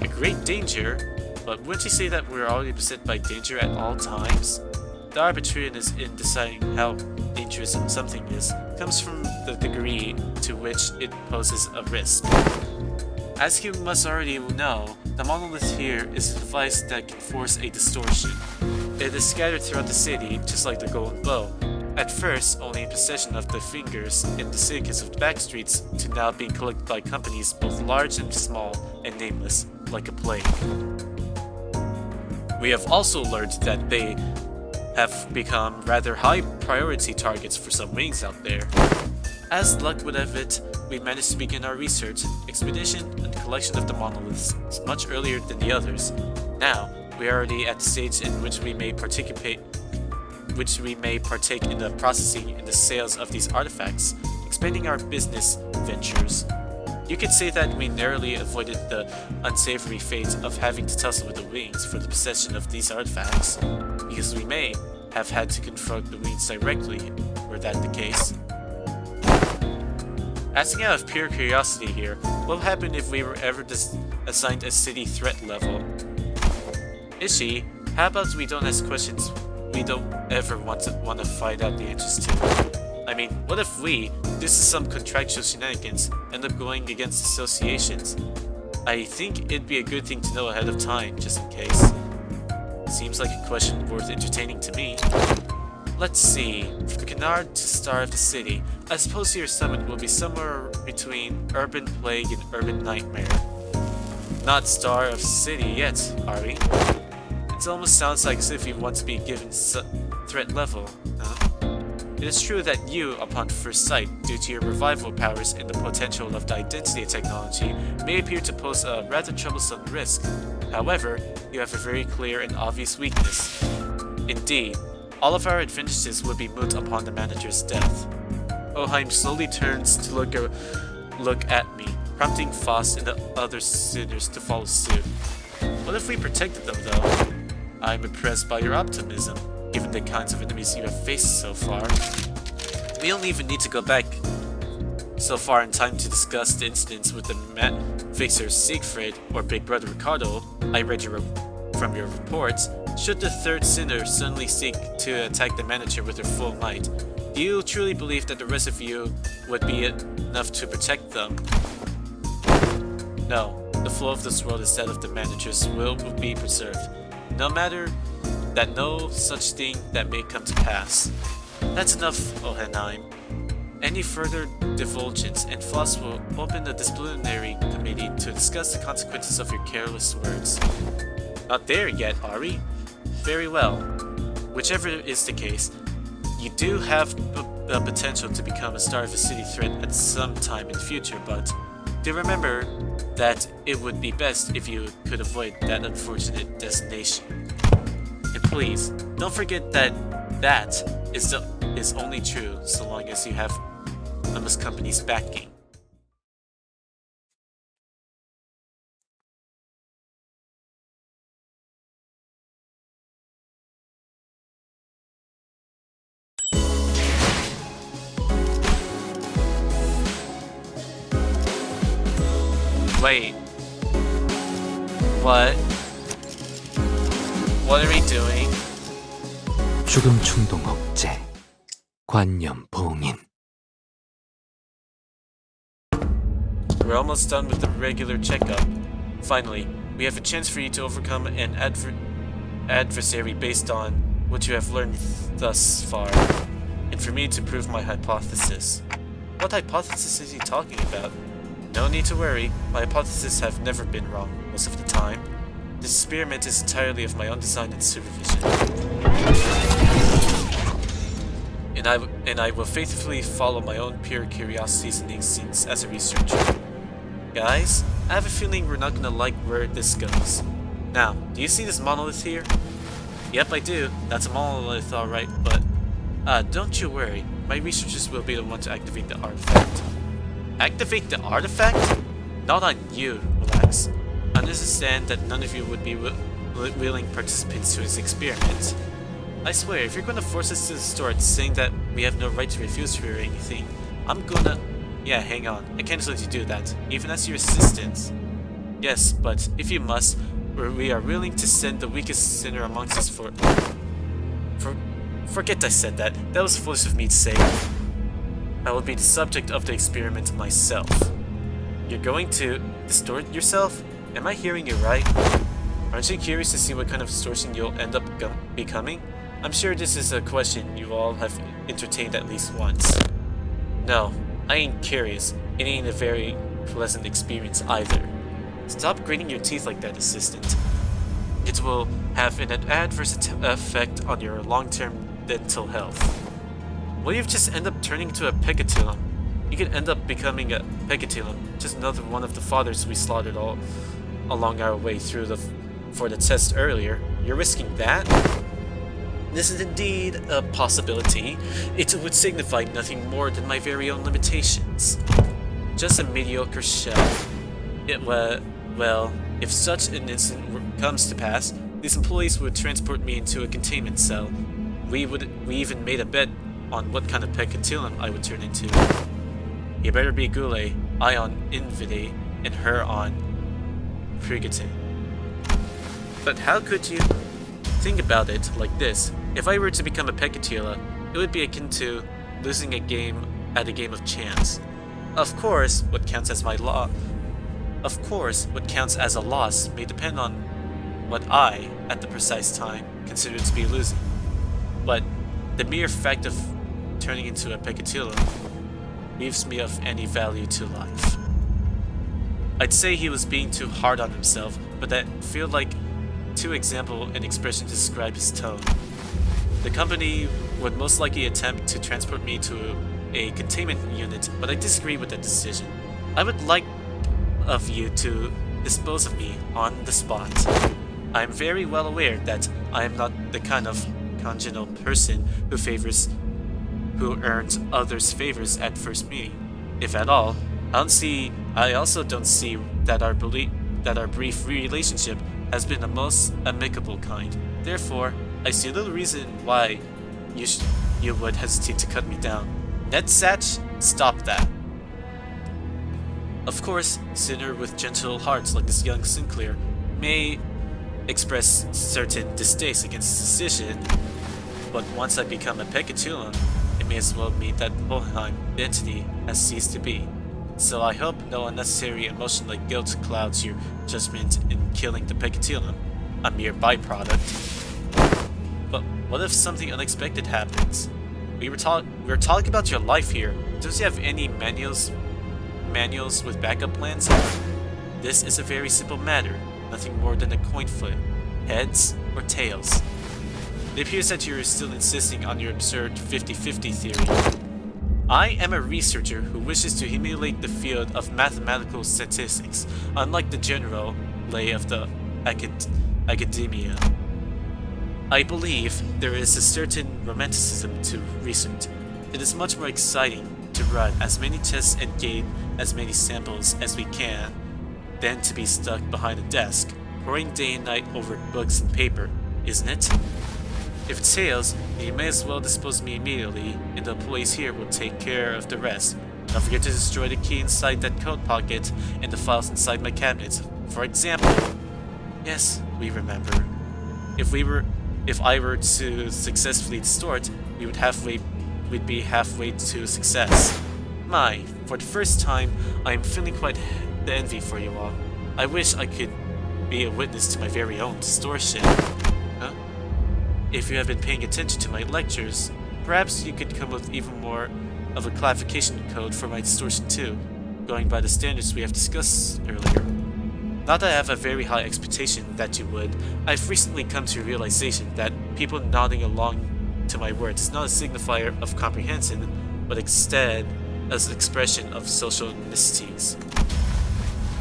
A great danger? But wouldn't you say that we're already beset by danger at all times? The arbitrariness in deciding how dangerous something is comes from the degree to which it poses a risk. As you must already know, the monolith here is a device that can force a distortion. It is scattered throughout the city, just like the golden bow. At first, only in possession of the fingers in the syndicates of the backstreets, to now being collected by companies both large and small and nameless, like a plague. We have also learned that they have become rather high priority targets for some wings out there. As luck would have it, we managed to begin our research, expedition, and collection of the monoliths much earlier than the others. Now, we are already at the stage in which we may partake in the processing and the sales of these artifacts, expanding our business ventures. You could say that we narrowly avoided the unsavory fate of having to tussle with the Wings for the possession of these artifacts, because we may have had to confront the Wings directly, were that the case. Asking out of pure curiosity here, what would happen if we were ever assigned a city threat level? Ishi, how about we don't ask questions we don't ever want to find out the answers to? I mean, what if we, due to some contractual shenanigans, end up going against associations? I think it'd be a good thing to know ahead of time, just in case. Seems like a question worth entertaining to me. Let's see, from Canard to Star of the City, I suppose your summit will be somewhere between Urban Plague and Urban Nightmare. Not Star of City yet, are we? It almost sounds like as if you want to be given threat level, huh? It is true that you, upon first sight, due to your revival powers and the potential of the identity technology, may appear to pose a rather troublesome risk. However, you have a very clear and obvious weakness. Indeed, all of our advantages would be moot upon the manager's death. Hohenhiem slowly turns to look at me, prompting Foss and the other sinners to follow suit. What if we protected them, though? I'm impressed by your optimism, given the kinds of enemies you have faced so far. We don't even need to go back so far in time to discuss the incidents with the Fixer Siegfried or Big Brother Ricardo. I read from your reports. Should the third sinner suddenly seek to attack the manager with their full might, do you truly believe that the rest of you would be enough to protect them? No, the flow of this world is that of the manager's will be preserved, no matter that no such thing that may come to pass. That's enough, Hohenhiem. Any further divulgence, and Floss will open a disciplinary committee to discuss the consequences of your careless words. Not there yet, are we? Very well. Whichever is the case, you do have the potential to become a Star of a City threat at some time in the future, but do remember that it would be best if you could avoid that unfortunate destination. And please, don't forget that is only true so long as you have Limbus Company's backing. Wait. What? What are we doing? 죽음 충동 억제, 관념 봉인. We're almost done with the regular checkup. Finally, we have a chance for you to overcome an adversary based on what you have learned thus far, and for me to prove my hypothesis. What hypothesis is he talking about? No need to worry, my hypotheses have never been wrong most of the time. This experiment is entirely of my own design and supervision. And I will faithfully follow my own pure curiosities and instincts as a researcher. Guys, I have a feeling we're not gonna like where this goes. Now, do you see this monolith here? Yep, I do. That's a monolith, alright, but don't you worry. My researchers will be the ones to activate the artifact. Activate the artifact? Not on you, relax. I understand that none of you would be willing participants to this experiment. I swear, if you're gonna force us to start saying that we have no right to refuse her or anything, I'm gonna... Yeah, hang on. I can't let you do that, even as your assistant. Yes, but if you must, we are willing to send the weakest sinner amongst us Forget I said that. That was foolish of me to say. I will be the subject of the experiment myself. You're going to distort yourself? Am I hearing you right? Aren't you curious to see what kind of distortion you'll end up becoming? I'm sure this is a question you all have entertained at least once. No, I ain't curious. It ain't a very pleasant experience either. Stop gritting your teeth like that, assistant. It will have an adverse effect on your long-term dental health. Will you just end up turning into a pegatulum? You could end up becoming a Pegatilan, just another one of the fathers we slaughtered all along our way through for the test earlier. You're risking that? This is indeed a possibility. It would signify nothing more than my very own limitations. Just a mediocre shell. Well, if such an incident comes to pass, these employees would transport me into a containment cell. We even made a bet on what kind of Pegatilan I would turn into. You better be Gule, I on Invide, and her on Frigatin. But how could you think about it like this? If I were to become a Pekatila, it would be akin to losing a game at a game of chance. Of course, what counts as a loss may depend on what I, at the precise time, consider to be losing. But the mere fact of turning into a Pekatila leaves me of any value to life. I'd say he was being too hard on himself, but that feel like too example and expression to describe his tone. The company would most likely attempt to transport me to a containment unit, but I disagree with that decision. I would like of you to dispose of me on the spot. I am very well aware that I am not the kind of congenial person who earns others' favors at first meeting. If at all, I also don't see that our brief relationship has been the most amicable kind. Therefore, I see little reason why you would hesitate to cut me down. Netsatch, stop that. Of course, sinner with gentle hearts like this young Sinclair may express certain distaste against the decision, but once I become a Pekatulan, it may as well mean that Hohenhiem identity has ceased to be. So I hope no unnecessary emotion like guilt clouds your judgment in killing the Pekatulan, a mere byproduct. But what if something unexpected happens? We were talking about your life here. Don't you have any manuals with backup plans? This is a very simple matter, nothing more than a coin flip, heads or tails. It appears that you're still insisting on your absurd 50-50 theory. I am a researcher who wishes to emulate the field of mathematical statistics, unlike the general lay of the academia. I believe there is a certain romanticism to research. It is much more exciting to run as many tests and gain as many samples as we can than to be stuck behind a desk, poring day and night over books and paper, isn't it? If it fails, you may as well dispose of me immediately, and the employees here will take care of the rest. Don't forget to destroy the key inside that coat pocket and the files inside my cabinet. For example, yes, we remember. If I were to successfully distort, we'd be halfway to success. My, for the first time, I am feeling quite the envy for you all. I wish I could be a witness to my very own distortion. Huh? If you have been paying attention to my lectures, perhaps you could come with even more of a classification code for my distortion too, going by the standards we have discussed earlier. Not that I have a very high expectation that you would, I've recently come to a realization that people nodding along to my words is not a signifier of comprehension, but instead as an expression of social necessities.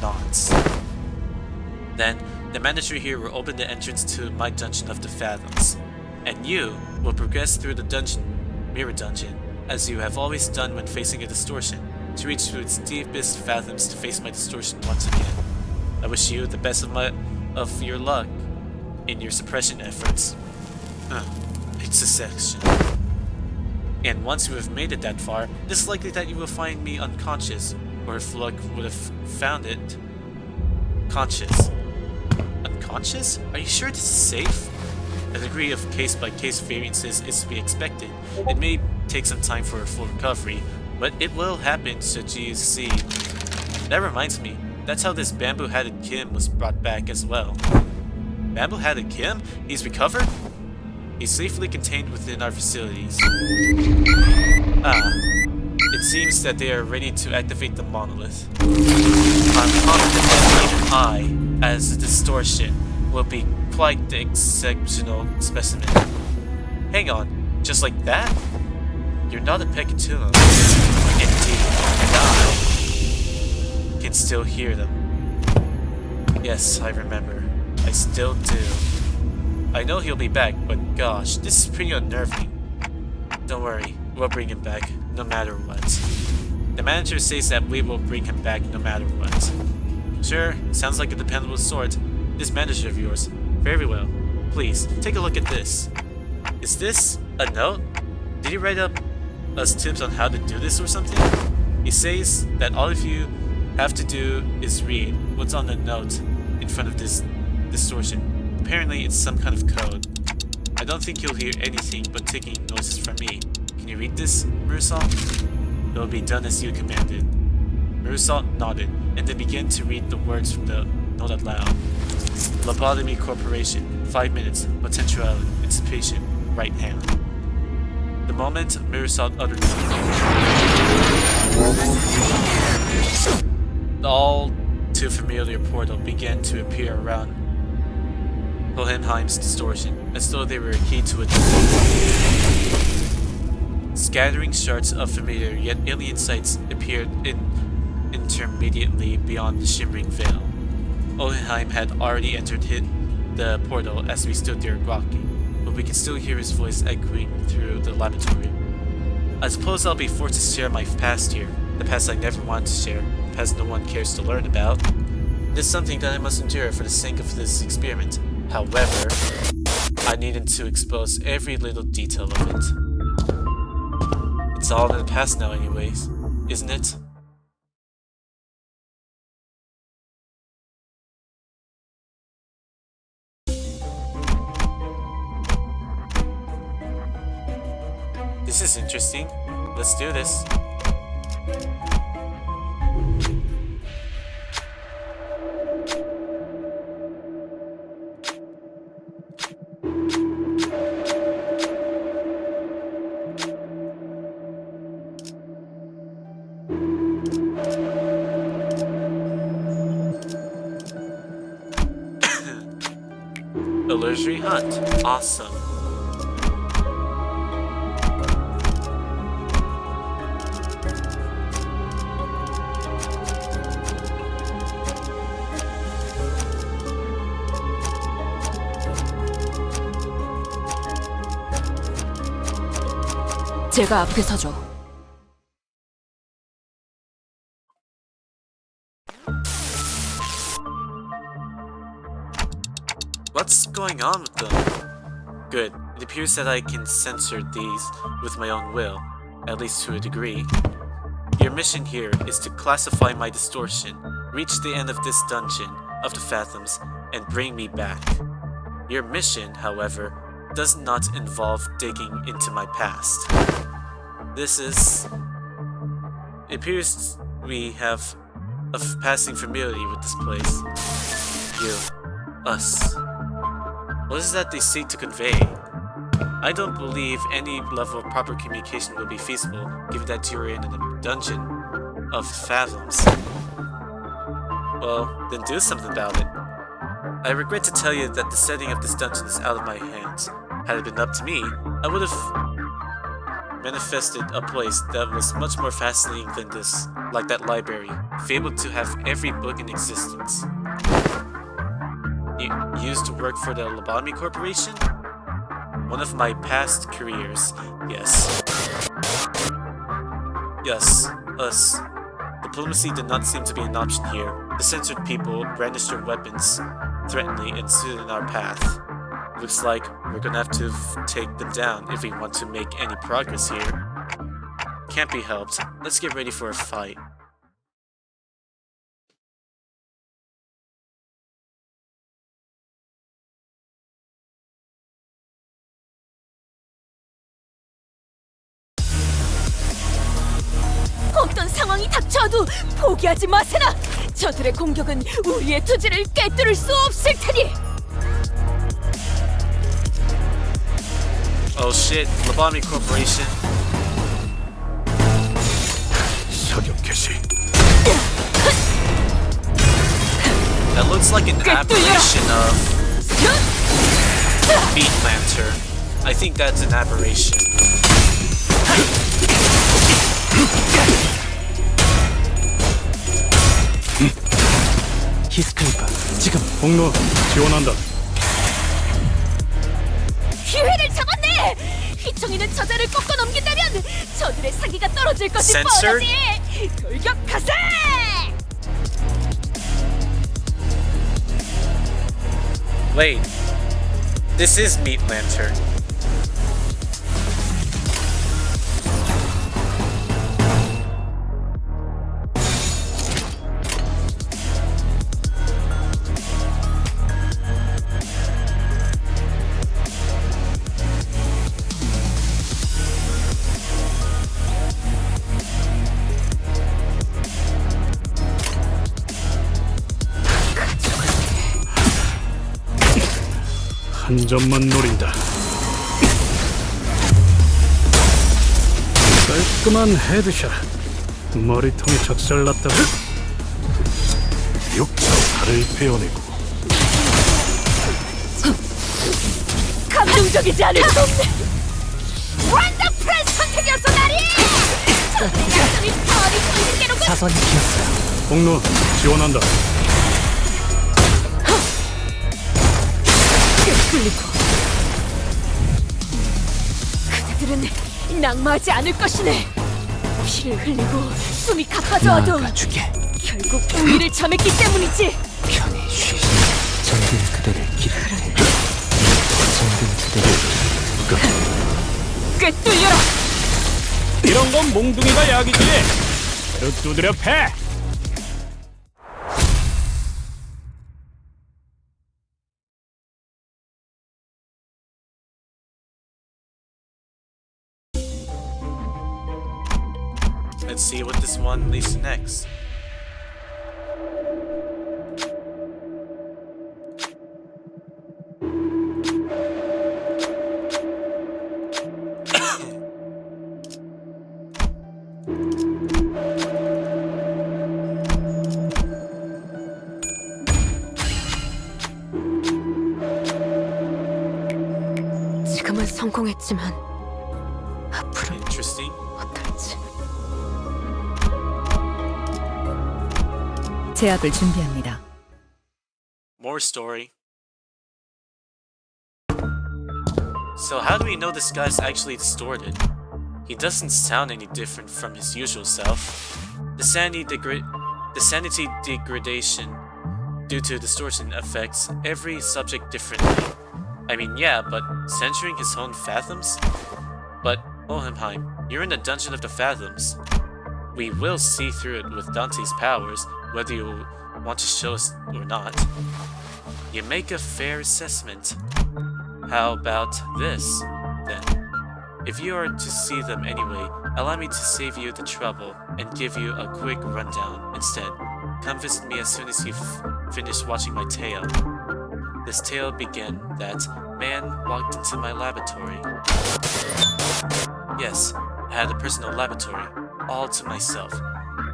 Nods. Then, the manager here will open the entrance to my dungeon of the Fathoms, and you will progress through the mirror dungeon, as you have always done when facing a distortion, to reach to its deepest fathoms to face my distortion once again. I wish you the best of your luck in your suppression efforts. It's a section. And once you have made it that far, it is likely that you will find me unconscious, or if luck would have found it, conscious. Unconscious? Are you sure this is safe? A degree of case-by-case variances is to be expected. It may take some time for a full recovery, but it will happen should you see. That reminds me, that's how this bamboo-hatted Kim was brought back as well. Bamboo-hatted Kim? He's recovered? He's safely contained within our facilities. It seems that they are ready to activate the monolith. I'm confident that even I, as a distortion, will be quite the exceptional specimen. Hang on, just like that? You're not a Pekatuna. indeed, and I can still hear them. Yes, I remember. I still do. I know he'll be back, but gosh, this is pretty unnerving. Don't worry, we'll bring him back, no matter what. The manager says that we will bring him back no matter what. Sure, sounds like a dependable sort. This manager of yours. Very well. Please, take a look at this. Is this a note? Did he write up us tips on how to do this or something? He says that all of you have to do is read what's on the note in front of this distortion. Apparently it's some kind of code. I don't think you'll hear anything but ticking noises from me. Can you read this, Murasalt? It will be done as you commanded. Murasalt nodded, and then began to read the words from the note aloud. Lobotomy Corporation, 5 minutes, potentiality, anticipation, right hand. The moment Murasalt uttered the all too familiar portal began to appear around Hohenheim's distortion, as though they were a key to it. Scattering shards of familiar yet alien sights appeared intermediately beyond the shimmering veil. Hohenheim had already entered the portal as we stood there rocking, but we could still hear his voice echoing through the laboratory. I suppose I'll be forced to share my past here, the past I never wanted to share, the past no one cares to learn about. It is something that I must endure for the sake of this experiment. However, I needed to expose every little detail of it. It's all in the past now anyways, isn't it? This is interesting. Let's do this. Illusory hunt. Awesome. 제가 앞에 서죠. What's going on with them? Good. It appears that I can censor these with my own will, at least to a degree. Your mission here is to classify my distortion, reach the end of this dungeon of the Phantoms, and bring me back. Your mission, however, does not involve digging into my past. This is... It appears we have a passing familiarity with this place. You. Us. What is that they seek to convey? I don't believe any level of proper communication will be feasible, given that you are in a dungeon of fathoms. Well, then do something about it. I regret to tell you that the setting of this dungeon is out of my hands. Had it been up to me, I would have manifested a place that was much more fascinating than this, like that library, fabled to have every book in existence. You used to work for the Lobotomy Corporation? One of my past careers, yes. Yes, us. Diplomacy did not seem to be an option here. The censored people brandished their weapons threateningly and stood in our path. Looks like we're gonna have to take them down if we want to make any progress here. Can't be helped. Let's get ready for a fight. 어떤 상황이 닥쳐도 포기하지 마세나! 저들의 공격은 우리의 투지를 꿰뚫을 수 없을 테니! Oh shit, Lobotomy Corporation. 사격 개시. That looks like an aberration of Beat Lantern. I think that's an aberration. 히스케이프 지금 공로 지원한다. 기회를 잡았네! 휘청이는 저자를 꺾어 넘긴다면 저들의 사기가 떨어질 것이 Censored? 뻔하지! 돌격하세! Wait, this is Meat Lantern. 한 점만 노린다. 깔끔한 헤드샷. 머리통이 적절났다고. 육차 살을 베어내고. 감동적이지 않을 수 없네! 원더풀한 선택이었어, 나리! 저들의 약점이 털이 보이는 대로 사선이 비었어요. 공로 지원한다. 그들은 낙마하지 않을 것이네. 피를 흘리고 숨이 가빠져와도 나아가주게. 결국 우리를 점했기 때문이지. 편히 쉬시. 정든 그대를 기를 테. 정든 그대를 꿰뚫려라. 이런 건 몽둥이가 약이지. 바로 두드려 패. Let's see what this one leads to next. 지금은 성공했지만 앞으로 Interesting. 어떨지. 제압을 준비합니다. More story. So how do we know this guy's actually distorted? He doesn't sound any different from his usual self. The sanity degradation due to distortion affects every subject differently. I mean, yeah, but censoring his own fathoms? But, Hohenhiem, you're in the dungeon of the fathoms. We will see through it with Dante's powers, whether you want to show us or not. You make a fair assessment. How about this, then? If you are to see them anyway, allow me to save you the trouble and give you a quick rundown instead. Come visit me as soon as you've finished watching my tale. This tale began that man walked into my laboratory. Yes, I had a personal laboratory, all to myself.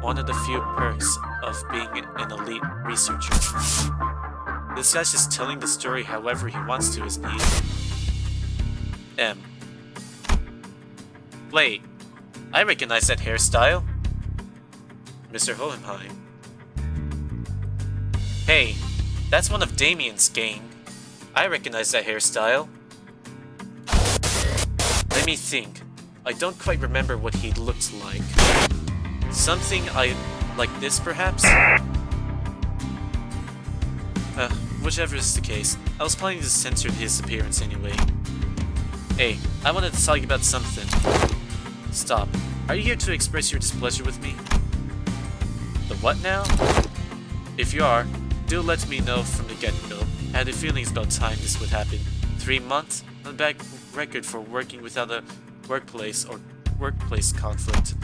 One of the few perks of being an elite researcher. This guy's just telling the story however he wants to, isn't he? Wait, I recognize that hairstyle. Mr. Hohenhiem. Hey, that's one of Damien's gang. I recognize that hairstyle. Let me think. I don't quite remember what he looked like. Something like this, perhaps? Whichever is the case, I was planning to censor his appearance anyway. Hey, I wanted to talk about something. Stop. Are you here to express your displeasure with me? The what now? If you are, do let me know from the get-go. I had a feeling it's about time this would happen. 3 months? On the back record for working without a workplace or workplace conflict.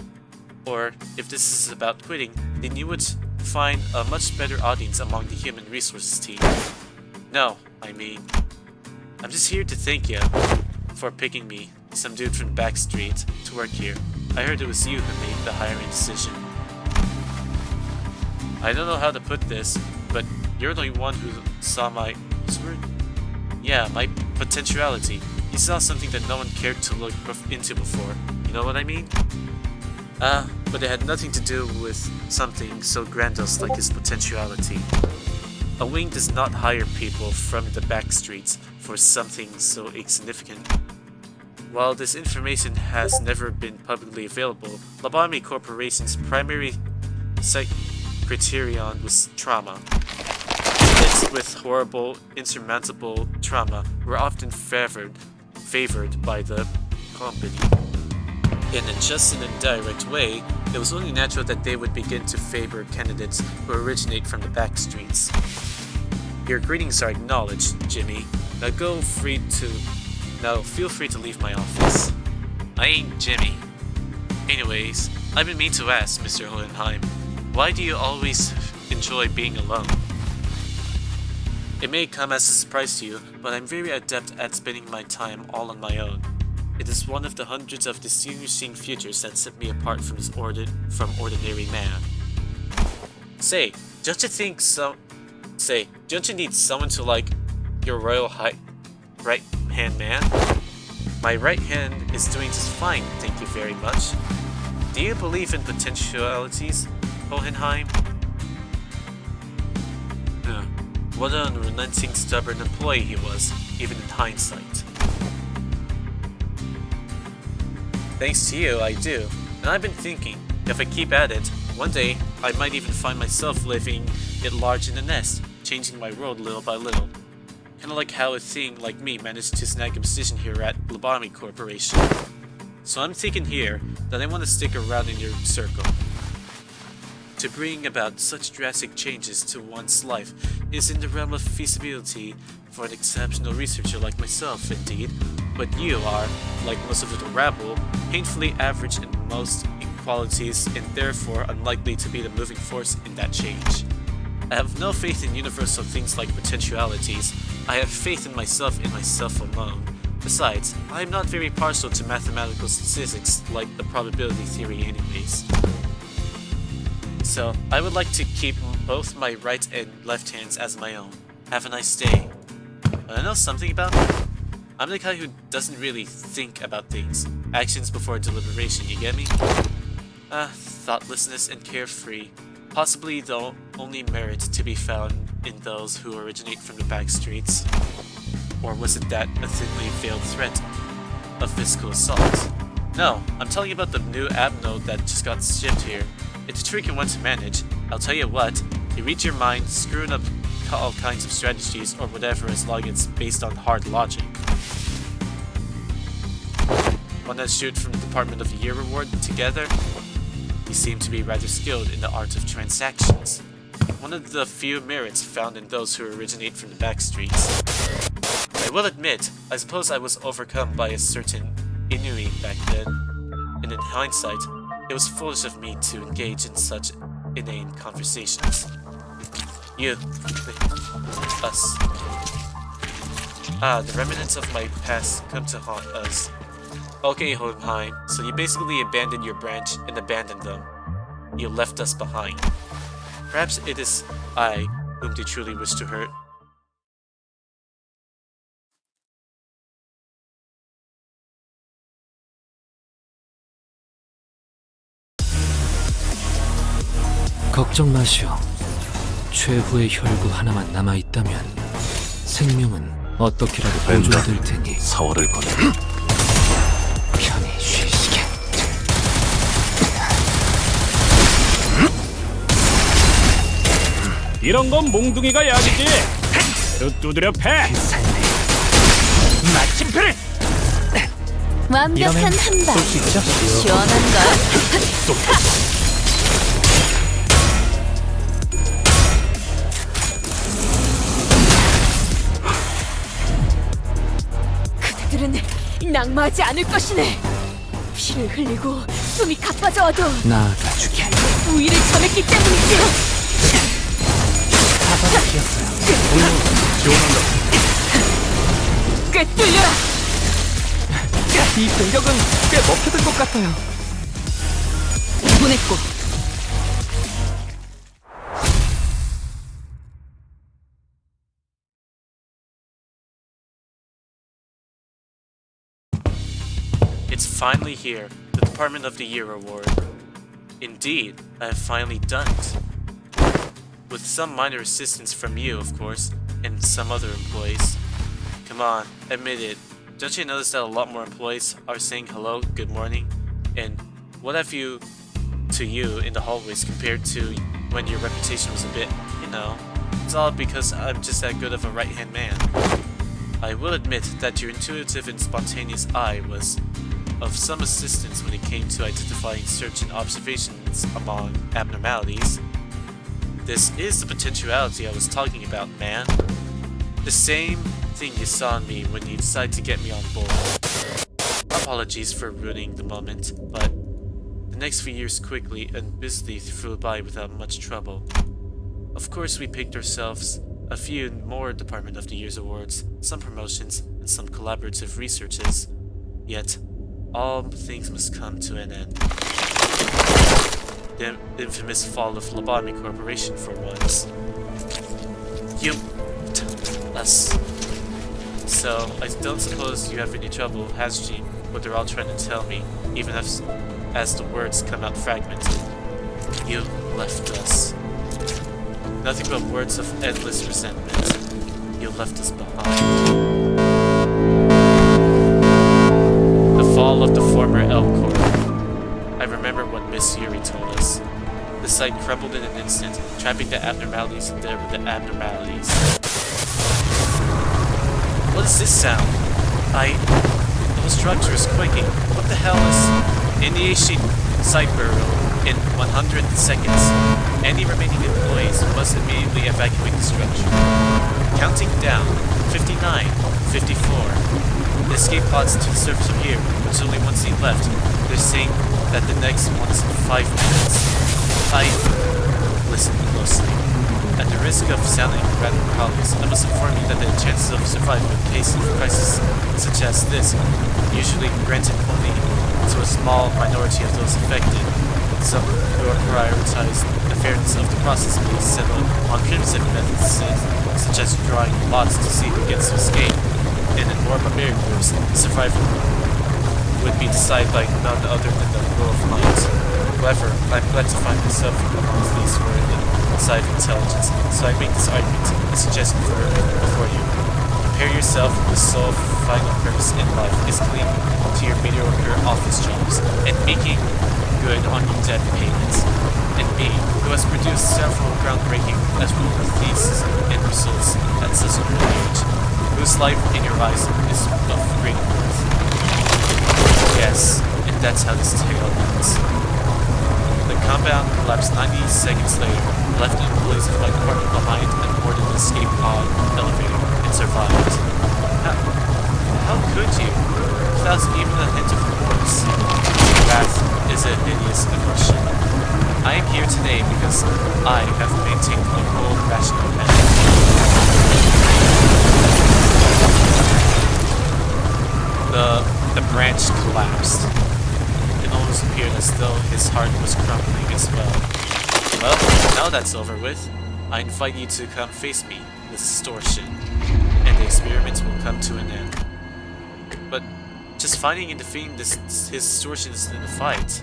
Or, if this is about quitting, then you would find a much better audience among the human resources team. No, I mean, I'm just here to thank you for picking me, some dude from the back street, to work here. I heard it was you who made the hiring decision. I don't know how to put this, but you're the only one who saw my... Yeah, my potentiality. You saw something that no one cared to look into before. You know what I mean? But it had nothing to do with something so grandiose like his potentiality. A wing does not hire people from the back streets for something so insignificant. While this information has never been publicly available, Lobotomy Corporation's primary criterion was trauma. Kids with horrible, insurmountable trauma were often favored by the company. In a just and indirect way, it was only natural that they would begin to favor candidates who originate from the back streets. Your greetings are acknowledged, Jimmy. Now feel free to leave my office. I ain't Jimmy. Anyways, I've been meaning to ask, Mr. Hohenhiem, why do you always enjoy being alone? It may come as a surprise to you, but I'm very adept at spending my time all on my own. It is one of the hundreds of distinguishing features that set me apart from ordinary man. Don't you need someone to like your royal right-hand man? My right hand is doing just fine, thank you very much. Do you believe in potentialities, Hohenhiem? What an unrelenting, stubborn employee he was, even in hindsight. Thanks to you, I do. And I've been thinking, if I keep at it, one day I might even find myself living it large in the nest, changing my world little by little. Kinda like how a thing like me managed to snag a position here at Lobotomy Corporation. So I'm thinking here that I want to stick around in your circle. To bring about such drastic changes to one's life is in the realm of feasibility for an exceptional researcher like myself, indeed. But you are, like most of the rabble, painfully average in most qualities and therefore unlikely to be the moving force in that change. I have no faith in universal things like potentialities. I have faith in myself alone. Besides, I am not very partial to mathematical statistics like the probability theory anyways. So, I would like to keep both my right and left hands as my own. Have a nice day. I know something about me. I'm the guy who doesn't really think about things. Actions before deliberation, you get me? Thoughtlessness and carefree. Possibly the only merit to be found in those who originate from the back streets. Or was it that a thinly veiled threat of physical assault? No, I'm telling you about the new app node that just got shipped here. It's a tricky one to manage. I'll tell you what, you read your mind, screwing up all kinds of strategies or whatever as long as it's based on hard logic. Wanna shoot from the Department of the Year reward together? You seem to be rather skilled in the art of transactions. One of the few merits found in those who originate from the back streets. I will admit, I suppose I was overcome by a certain ennui back then, and in hindsight, it was foolish of me to engage in such inane conversations. You, us. The remnants of my past come to haunt us. Okay, Hohenhiem, so you basically abandoned your branch and abandoned them. You left us behind. Perhaps it is I whom they truly wish to hurt. 걱정 마시오. 최후의 혈구 하나만 남아있다면 생명은 어떻게라도 보존될 테니 4월을 거둬. 편히 쉬시게. 이런 건 몽둥이가 약이지. 배로 두드려 패. 마침표를. 완벽한 한방. 시원한가? 그대들은 낙마하지 않을 것이네. 피를 흘리고 숨이 가빠져와도 나아가주게. 우위를 점했기 때문이지. 사방을 피었어요. 꿰뚫려라. 이 공격은 꽤 먹혀든 것 같아요. 보냈고. It's finally here, the Department of the Year award. Indeed, I have finally done it. With some minor assistance from you, of course, and some other employees. Come on, admit it. Don't you notice that a lot more employees are saying hello, good morning, and what have you to you in the hallways compared to when your reputation was a bit, you know, it's all because I'm just that good of a right-hand man. I will admit that your intuitive and spontaneous eye was of some assistance when it came to identifying certain observations among abnormalities. This is the potentiality I was talking about, man. The same thing you saw in me when you decided to get me on board. Apologies for ruining the moment, but the next few years quickly and busily flew by without much trouble. Of course, we picked ourselves a few more Department of the Year's awards, some promotions, and some collaborative researches. Yet, all things must come to an end. The infamous fall of Lobotomy Corporation for once. Us. So, I don't suppose you have any trouble, has Jean, what they're all trying to tell me, even as the words come out fragmented. You left us. Nothing but words of endless resentment. You left us behind. The fall of the former Corp. I remember what Miss Yuri told us. The site crumbled in an instant, trapping the abnormalities in there with the abnormalities. What does this sound? The whole structure is quaking. What the hell is... Initiate site burial in 100 seconds. Any remaining employees must immediately evacuate the structure. Counting down. 59, 54. The escape pods to the surface are here. There's only one seat left. They're saying that the next one is in 5 minutes. Listen closely. At the risk of sounding rather callous, I must inform you that the chances of survival in case of crisis such as this usually granted only to a small minority of those affected. Some who are prioritized the fairness of the process may settle on primitive methods such as drawing lots to see who gets to escape. And in more barbaric groups, survival would be decided by none other than the will of might. However, I'm glad to find myself amongst these who are inside of intelligence, so I make this argument, a suggestion before you. Prepare yourself with the sole final purpose in life is clinging to your mediocre office jobs and making good on your debt payments. And me, who has produced several groundbreaking as well as theses and results at such an early age, whose life in your eyes is of great worth. Yes, and that's how this tale ends. The compound collapsed 90 seconds later, left employees of my department behind and boarded the escape pod elevator and survived. How could you? Without even a hint of remorse. Wrath is a hideous emotion. I am here today because I have maintained a cold, rational head. The branch collapsed. It almost appeared as though his heart was crumbling as well. Well, now that's over with, I invite you to come face me with distortion, and the experiment will come to an end. But just fighting and defeating his distortions in the fight,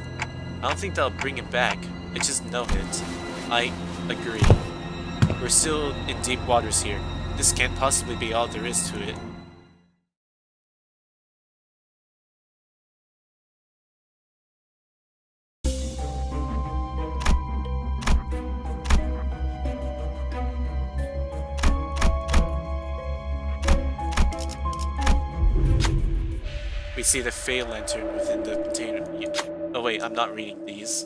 I don't think that'll bring him back. It's just no hit. I agree. We're still in deep waters here. This can't possibly be all there is to it. We see the Fey lantern within the container. Oh wait, I'm not reading these.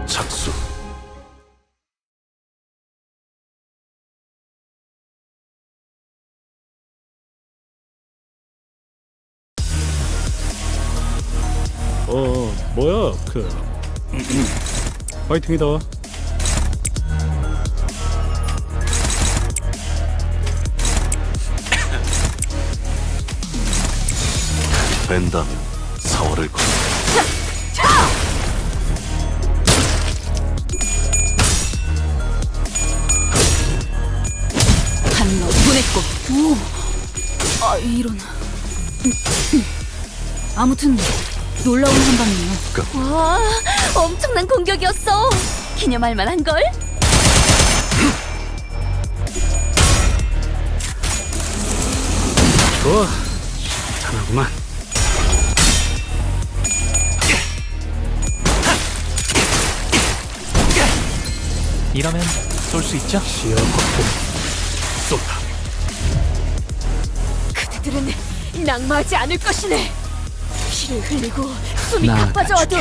착수. 뭐야, 파이팅이다. 된다면 4월을 걸. 한너 보냈고. 오. 아 이런. 아무튼 놀라운 한방이에요. 와, 엄청난 공격이었어. 기념할 만한 걸. 좋아, 시원하구만. 이러면 쏠 수 있죠? 시야 확보. 쏜다. 그들은 낙마하지 않을 것이네. 피를 흘리고 숨이 나아가주게. 가빠져와도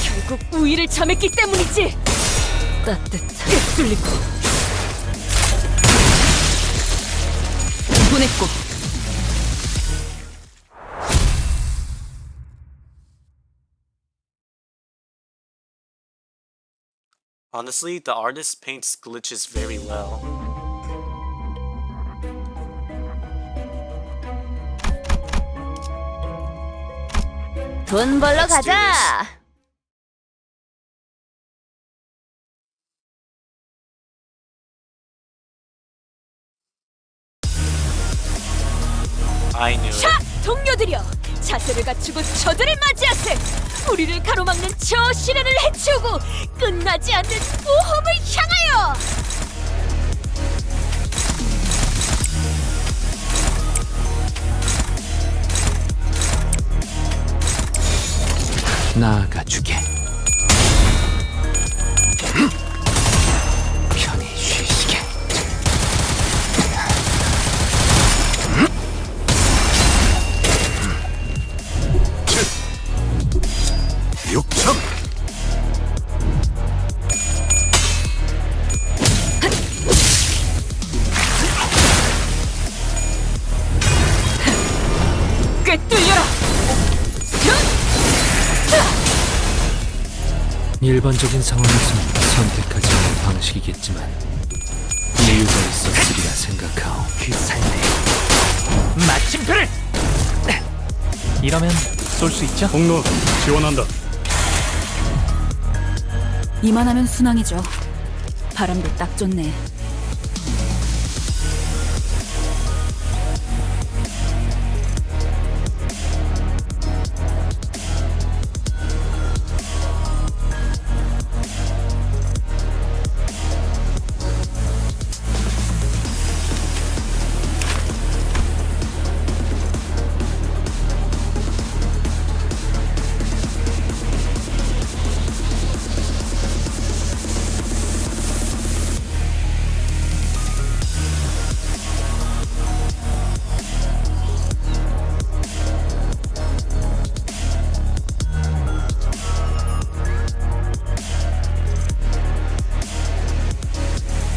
결국 우위를 점했기 때문이지. 따뜻하게 뚫리고 보냈고. Honestly, the artist paints glitches very well. 돈 벌러 Let's do 가자. I knew it. 자, 동료들이여, 자세를 갖추고 저들을 맞이하세. 우리를 가로막는 저 시련을 해치우고 끝나지 않는 모험을 향하여. 나아가주게. 편히 쉬시게. 육참. 꿰뚫려라. 일반적인 상황에서는 선택하지 않는 방식이겠지만 이유가 있었으리라 생각하오. 그 삶에 마침표를! 이러면 쏠 수 있죠? 공로 지원한다. 이만하면 순항이죠. 바람도 딱 좋네.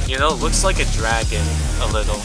You know, it looks like a dragon, a little.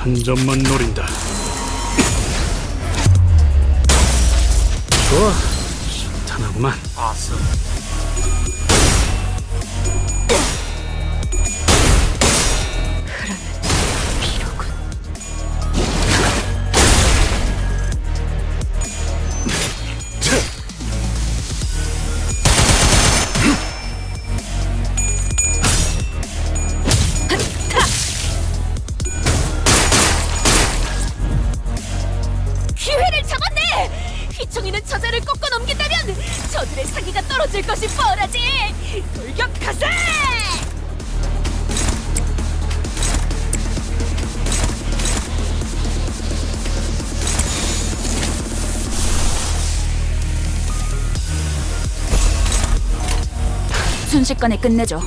한 점만 노린다. 좋아, 시원하구만. Awesome. 기회를 잡았네. 휘청이는 저자를 꺾어 넘긴다면 저들의 사기가 떨어질 것이 뻔하지. 돌격하세. 순식간에 끝내죠.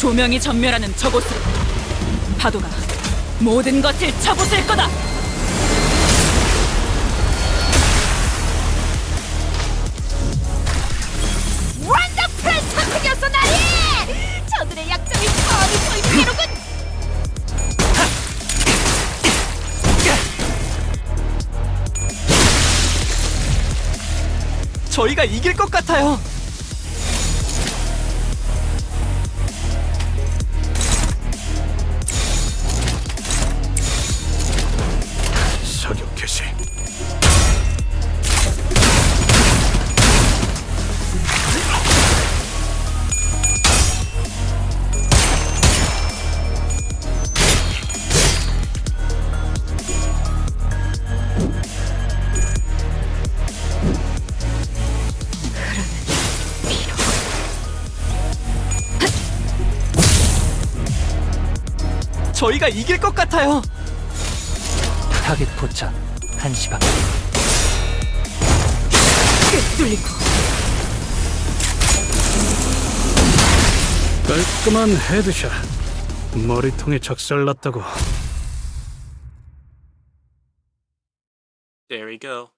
조명이 전멸하는 저곳으로 파도가 모든 것을 쳐부술 거다. 원더풀 선택이었어 나리! 저들의 약점이 뻔히 보이는데로군. 저희가 이길 것 같아요. 사격 개시. 저희가 이길 것 같아요. 타겟 포착 1시 방. 뚫리고 깔끔한 헤드샷. 머리통에 작살났다고. There we go.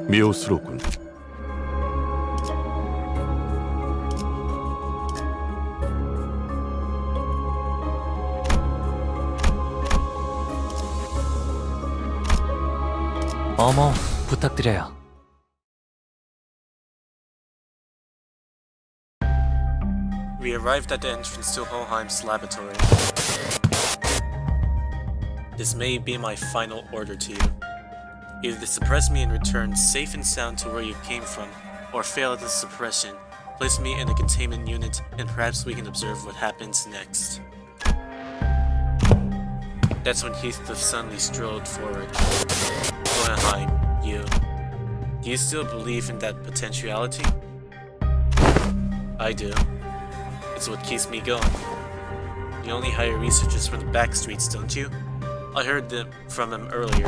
미오스로군. 어머, 부탁드려요. We arrived at the entrance to Hohenheim's laboratory. This may be my final order to you. Either suppress me and return safe and sound to where you came from, or fail at the suppression, place me in a containment unit, and perhaps we can observe what happens next. That's when Heathcliff suddenly strode forward. Hohenheim, do you still believe in that potentiality? I do. It's what keeps me going. You only hire researchers from the back streets, don't you? I heard from them earlier.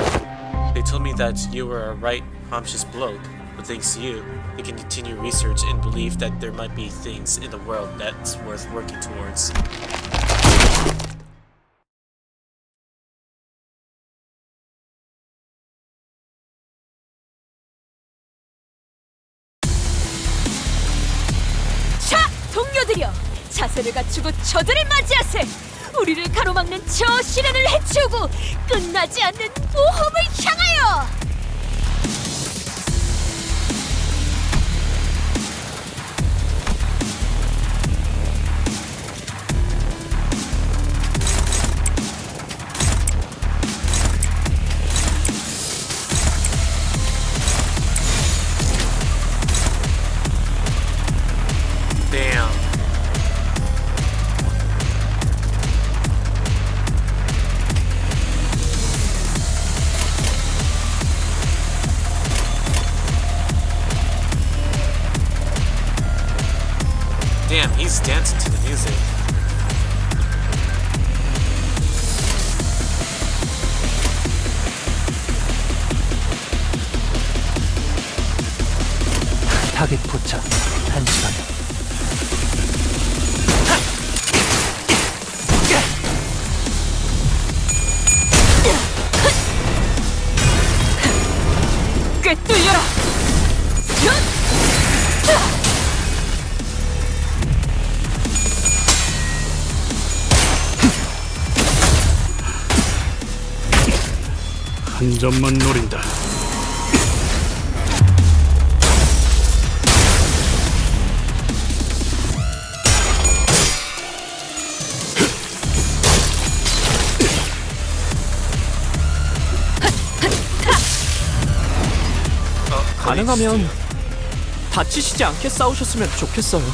They told me that you were a right conscious bloke, but thanks to you, they can continue research and believe that there might be things in the world that's worth working towards. 자, 동료들이여! 자세를 갖추고 저들을 맞이하세! 우리를 가로막는 저 시련을 해치우고 끝나지 않는 모험을 향하여! Damn. Damn, he's dancing to the music. 타겟 포착 1시 방. 꿰뚫려라. 한 점만 노린다. 가능하면 다치시지 않게 싸우셨으면 좋겠어요.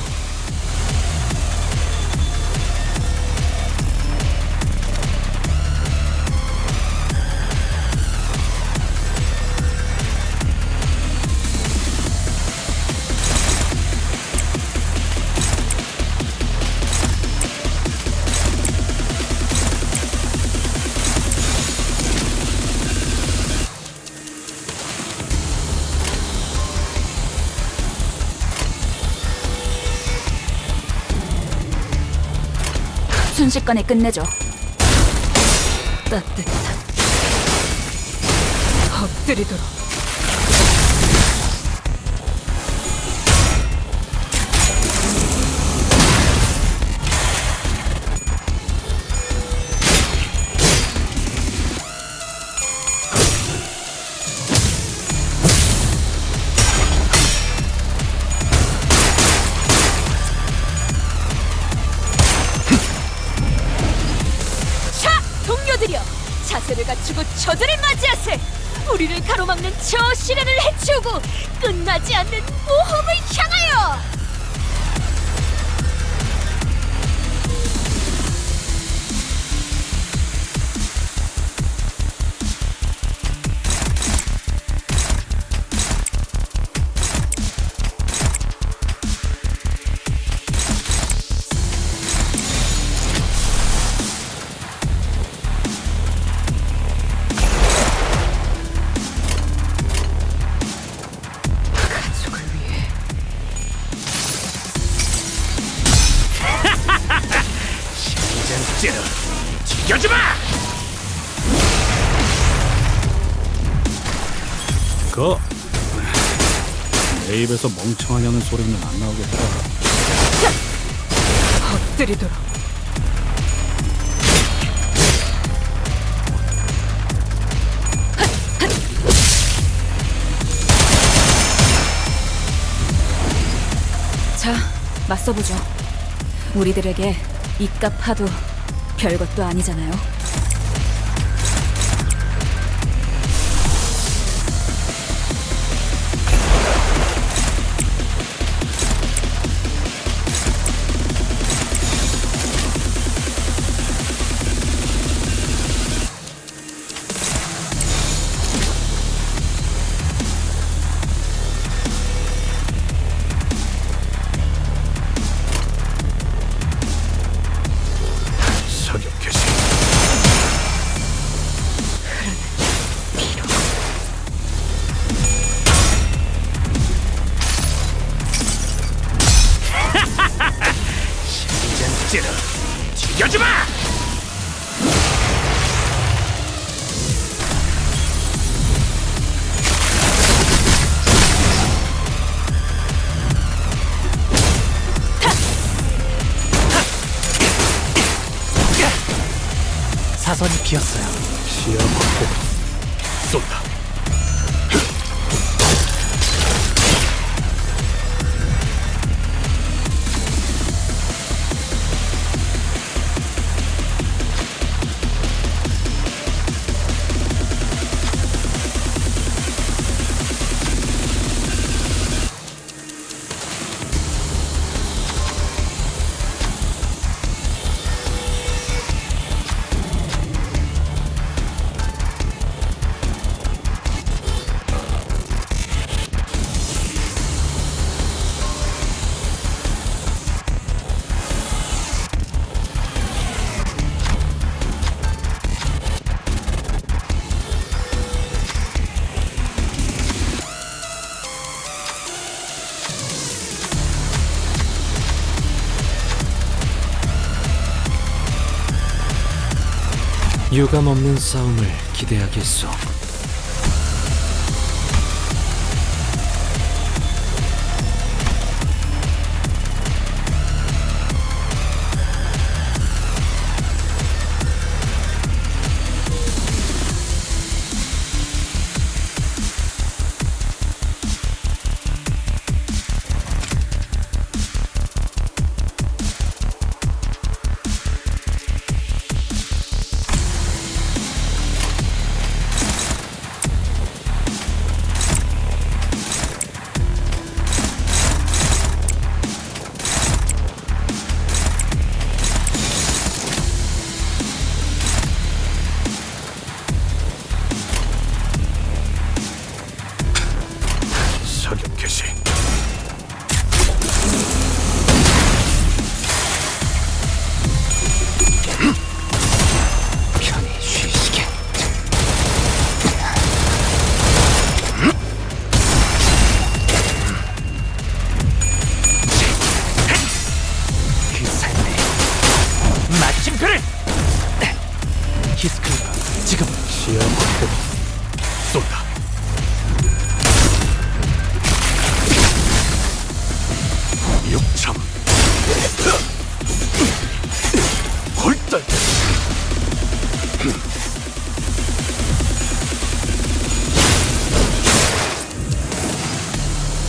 순식간에 끝내죠. 따뜻한 엎드리도록. 자, 동료들이여, 자세를 갖추고 저들을 맞이하세. 우리를 가로막는 저 시련을 해치우고 끝나지 않는 모험을 향하여. 내 입에서 멍청하냐는 소리는 안 나오겠다. 엎드리도록. 자, 맞서보죠. 우리들에게 이깟 파도 별것도 아니잖아요. 사선이 비었어요. 시야 확보. 쏜다. 유감 없는 싸움을 기대하겠소. 마침표를! 히스클리가 지금 시야 확보. 쏜다. 육참. 홀딱.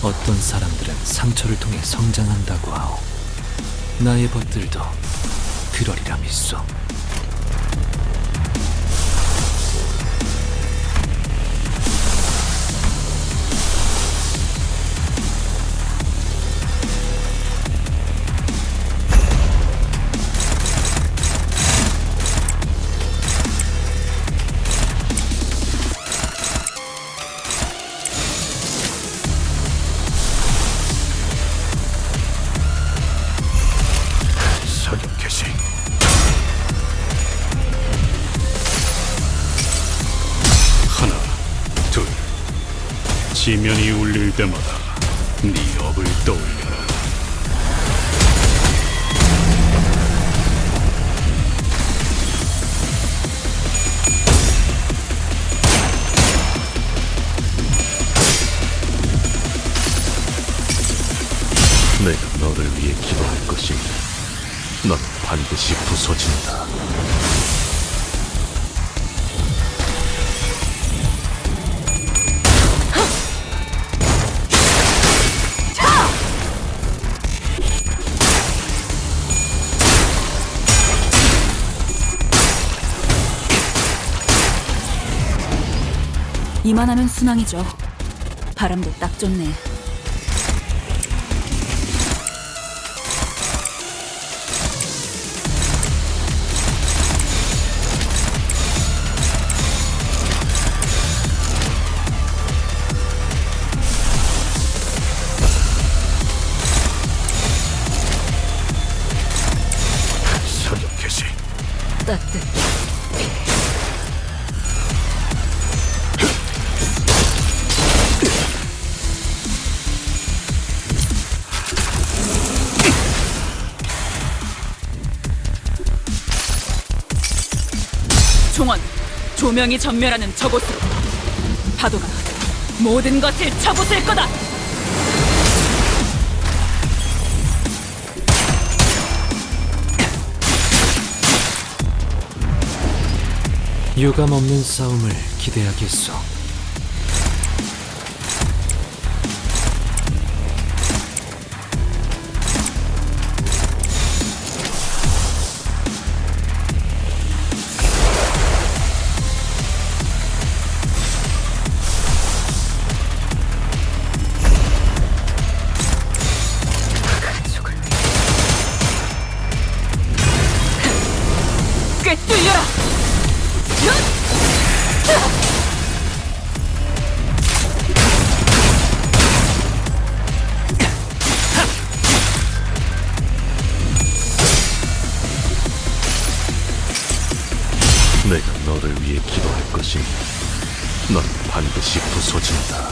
어떤 사람들은 상처를 통해 성장한다고 하오. 나의 벗들도 그러리라 믿소. 사격 개시. 하나, 둘. 지면이 울릴 때마다 네 업을 떠올려라. 내가 너를 위해 기도할 것이니 넌 반드시 부서진다. 이만하면 순항이죠. 바람도 딱 좋네. 사격 개시. 따뜻. 총원, 조명이 전멸하는 저곳으로. 파도가 모든 것을 쳐부술 거다. 유감 없는 싸움을 기대하겠소. 꿰뚫려라. 내가 너를 위해 기도할 것이니 넌 반드시 부서진다.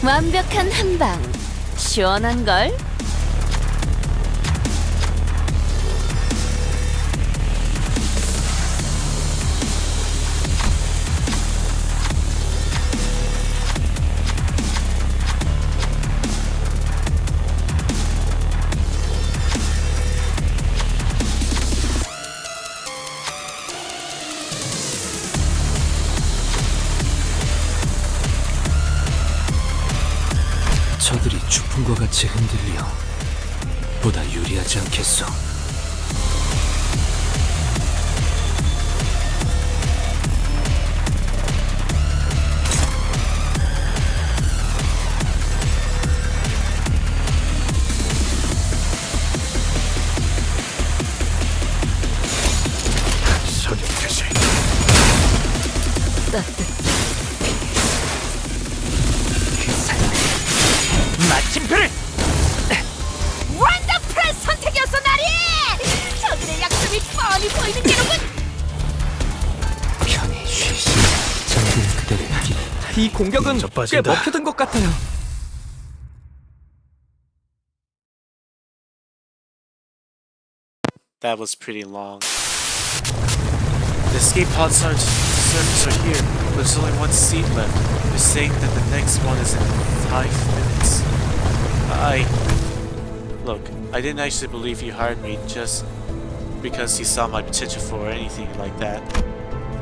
완벽한 한방. 시원한 걸. 저들이 주풍과 같이 흔들려 보다 유리하지 않겠소. 사격 개시. 따뜻. 마침표를! 원더풀한 선택이었어, 나리! 저들의 약점이 뻔히 보이는 게로군! 편히 쉬시. 잠든 그대를 길. 이 공격은 꽤 빠진다. 먹혀든 것 같아요. That was pretty long. The escape pods are surface are here, but there's only one seat left. They're saying that the next one is in 5 minutes. Look, I didn't actually believe you hired me just because you saw my potential for or anything like that.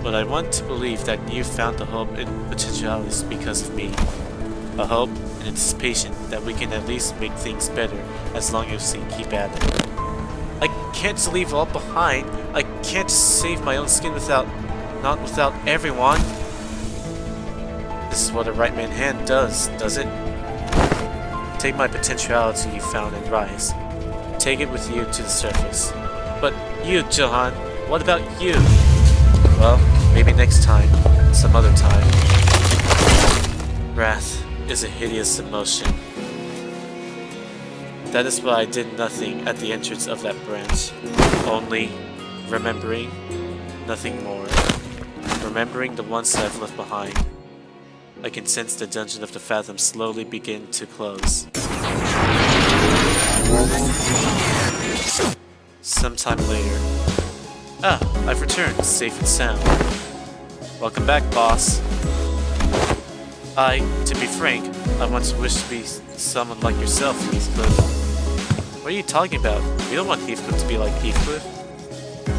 But I want to believe that you found the hope in potentialities because of me. A hope and anticipation that we can at least make things better as long as we keep at it. I can't leave all behind. I can't save my own skin not without everyone. This is what a right man hand does it? Take my potentiality you found and rise. Take it with you to the surface. But you, Johan, what about you? Well, maybe next time, some other time. Wrath is a hideous emotion. That is why I did nothing at the entrance of that branch. Only remembering, nothing more. Remembering the ones I've left behind. I can sense the dungeon of the Fathom slowly begin to close. Sometime later. Ah, I've returned, safe and sound. Welcome back, boss. To be frank, I once wished to be someone like yourself, Heathcliff. What are you talking about? We don't want Heathcliff to be like Heathcliff.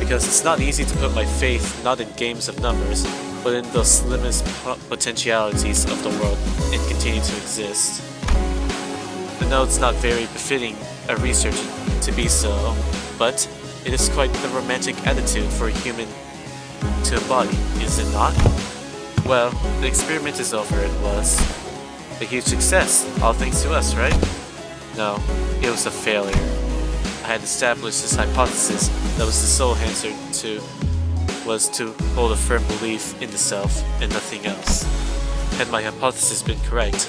Because it's not easy to put my faith not in games of numbers, but in the slimmest potentialities of the world and continue to exist. I know it's not very befitting a researcher to be so, but it is quite the romantic attitude for a human to embody, is it not? Well, the experiment is over, it was. A huge success, all thanks to us, right? No, it was a failure. I had established this hypothesis that was the sole answer was to hold a firm belief in the self and nothing else. Had my hypothesis been correct,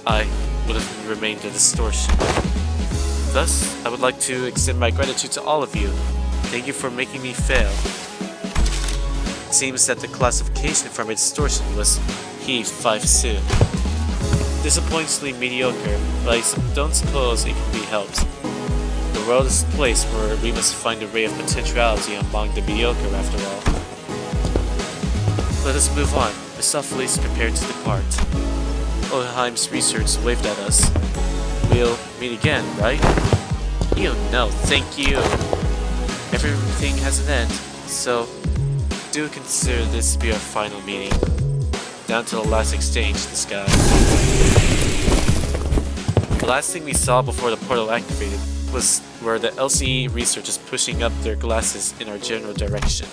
I would have remained a distortion. Thus, I would like to extend my gratitude to all of you. Thank you for making me fail. It seems that the classification for my distortion was Heath 5 soon. Disappointingly mediocre, but I don't suppose it can be helped. The world is a place where we must find a ray of potentiality among the mediocre after all. Let us move on. Mephistopheles prepared to depart. Hohenheim's research waved at us. We'll meet again, right? You know, thank you. Everything has an end, so do consider this to be our final meeting. Down to the last exchange, this guy. The last thing we saw before the portal activated were the LCE researchers pushing up their glasses in our general direction.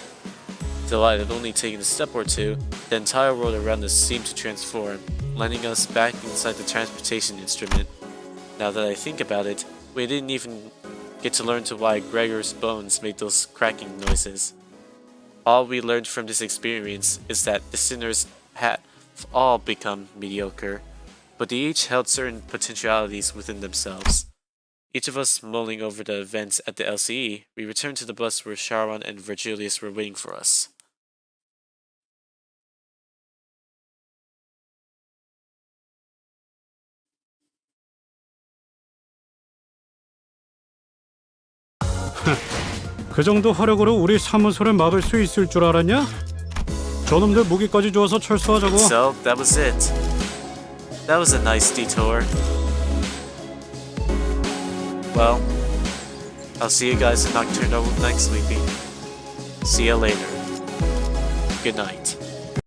Though I had only taken a step or two, the entire world around us seemed to transform, landing us back inside the transportation instrument. Now that I think about it, we didn't even get to learn to why Gregor's bones made those cracking noises. All we learned from this experience is that the sinners have all become mediocre, but they each held certain potentialities within themselves. Each of us mulling over the events at the LCE, we returned to the bus where Sharon and Virgilius were waiting for us. 그 정도 화력으로 우리 사무소를 막을 수 있을 줄 알았냐? 저놈들 무기까지 주어서 철수하자고. So, that was it. That was a nice detour. Well, I'll see you guys in Nocturnal next week. See you later. Good night.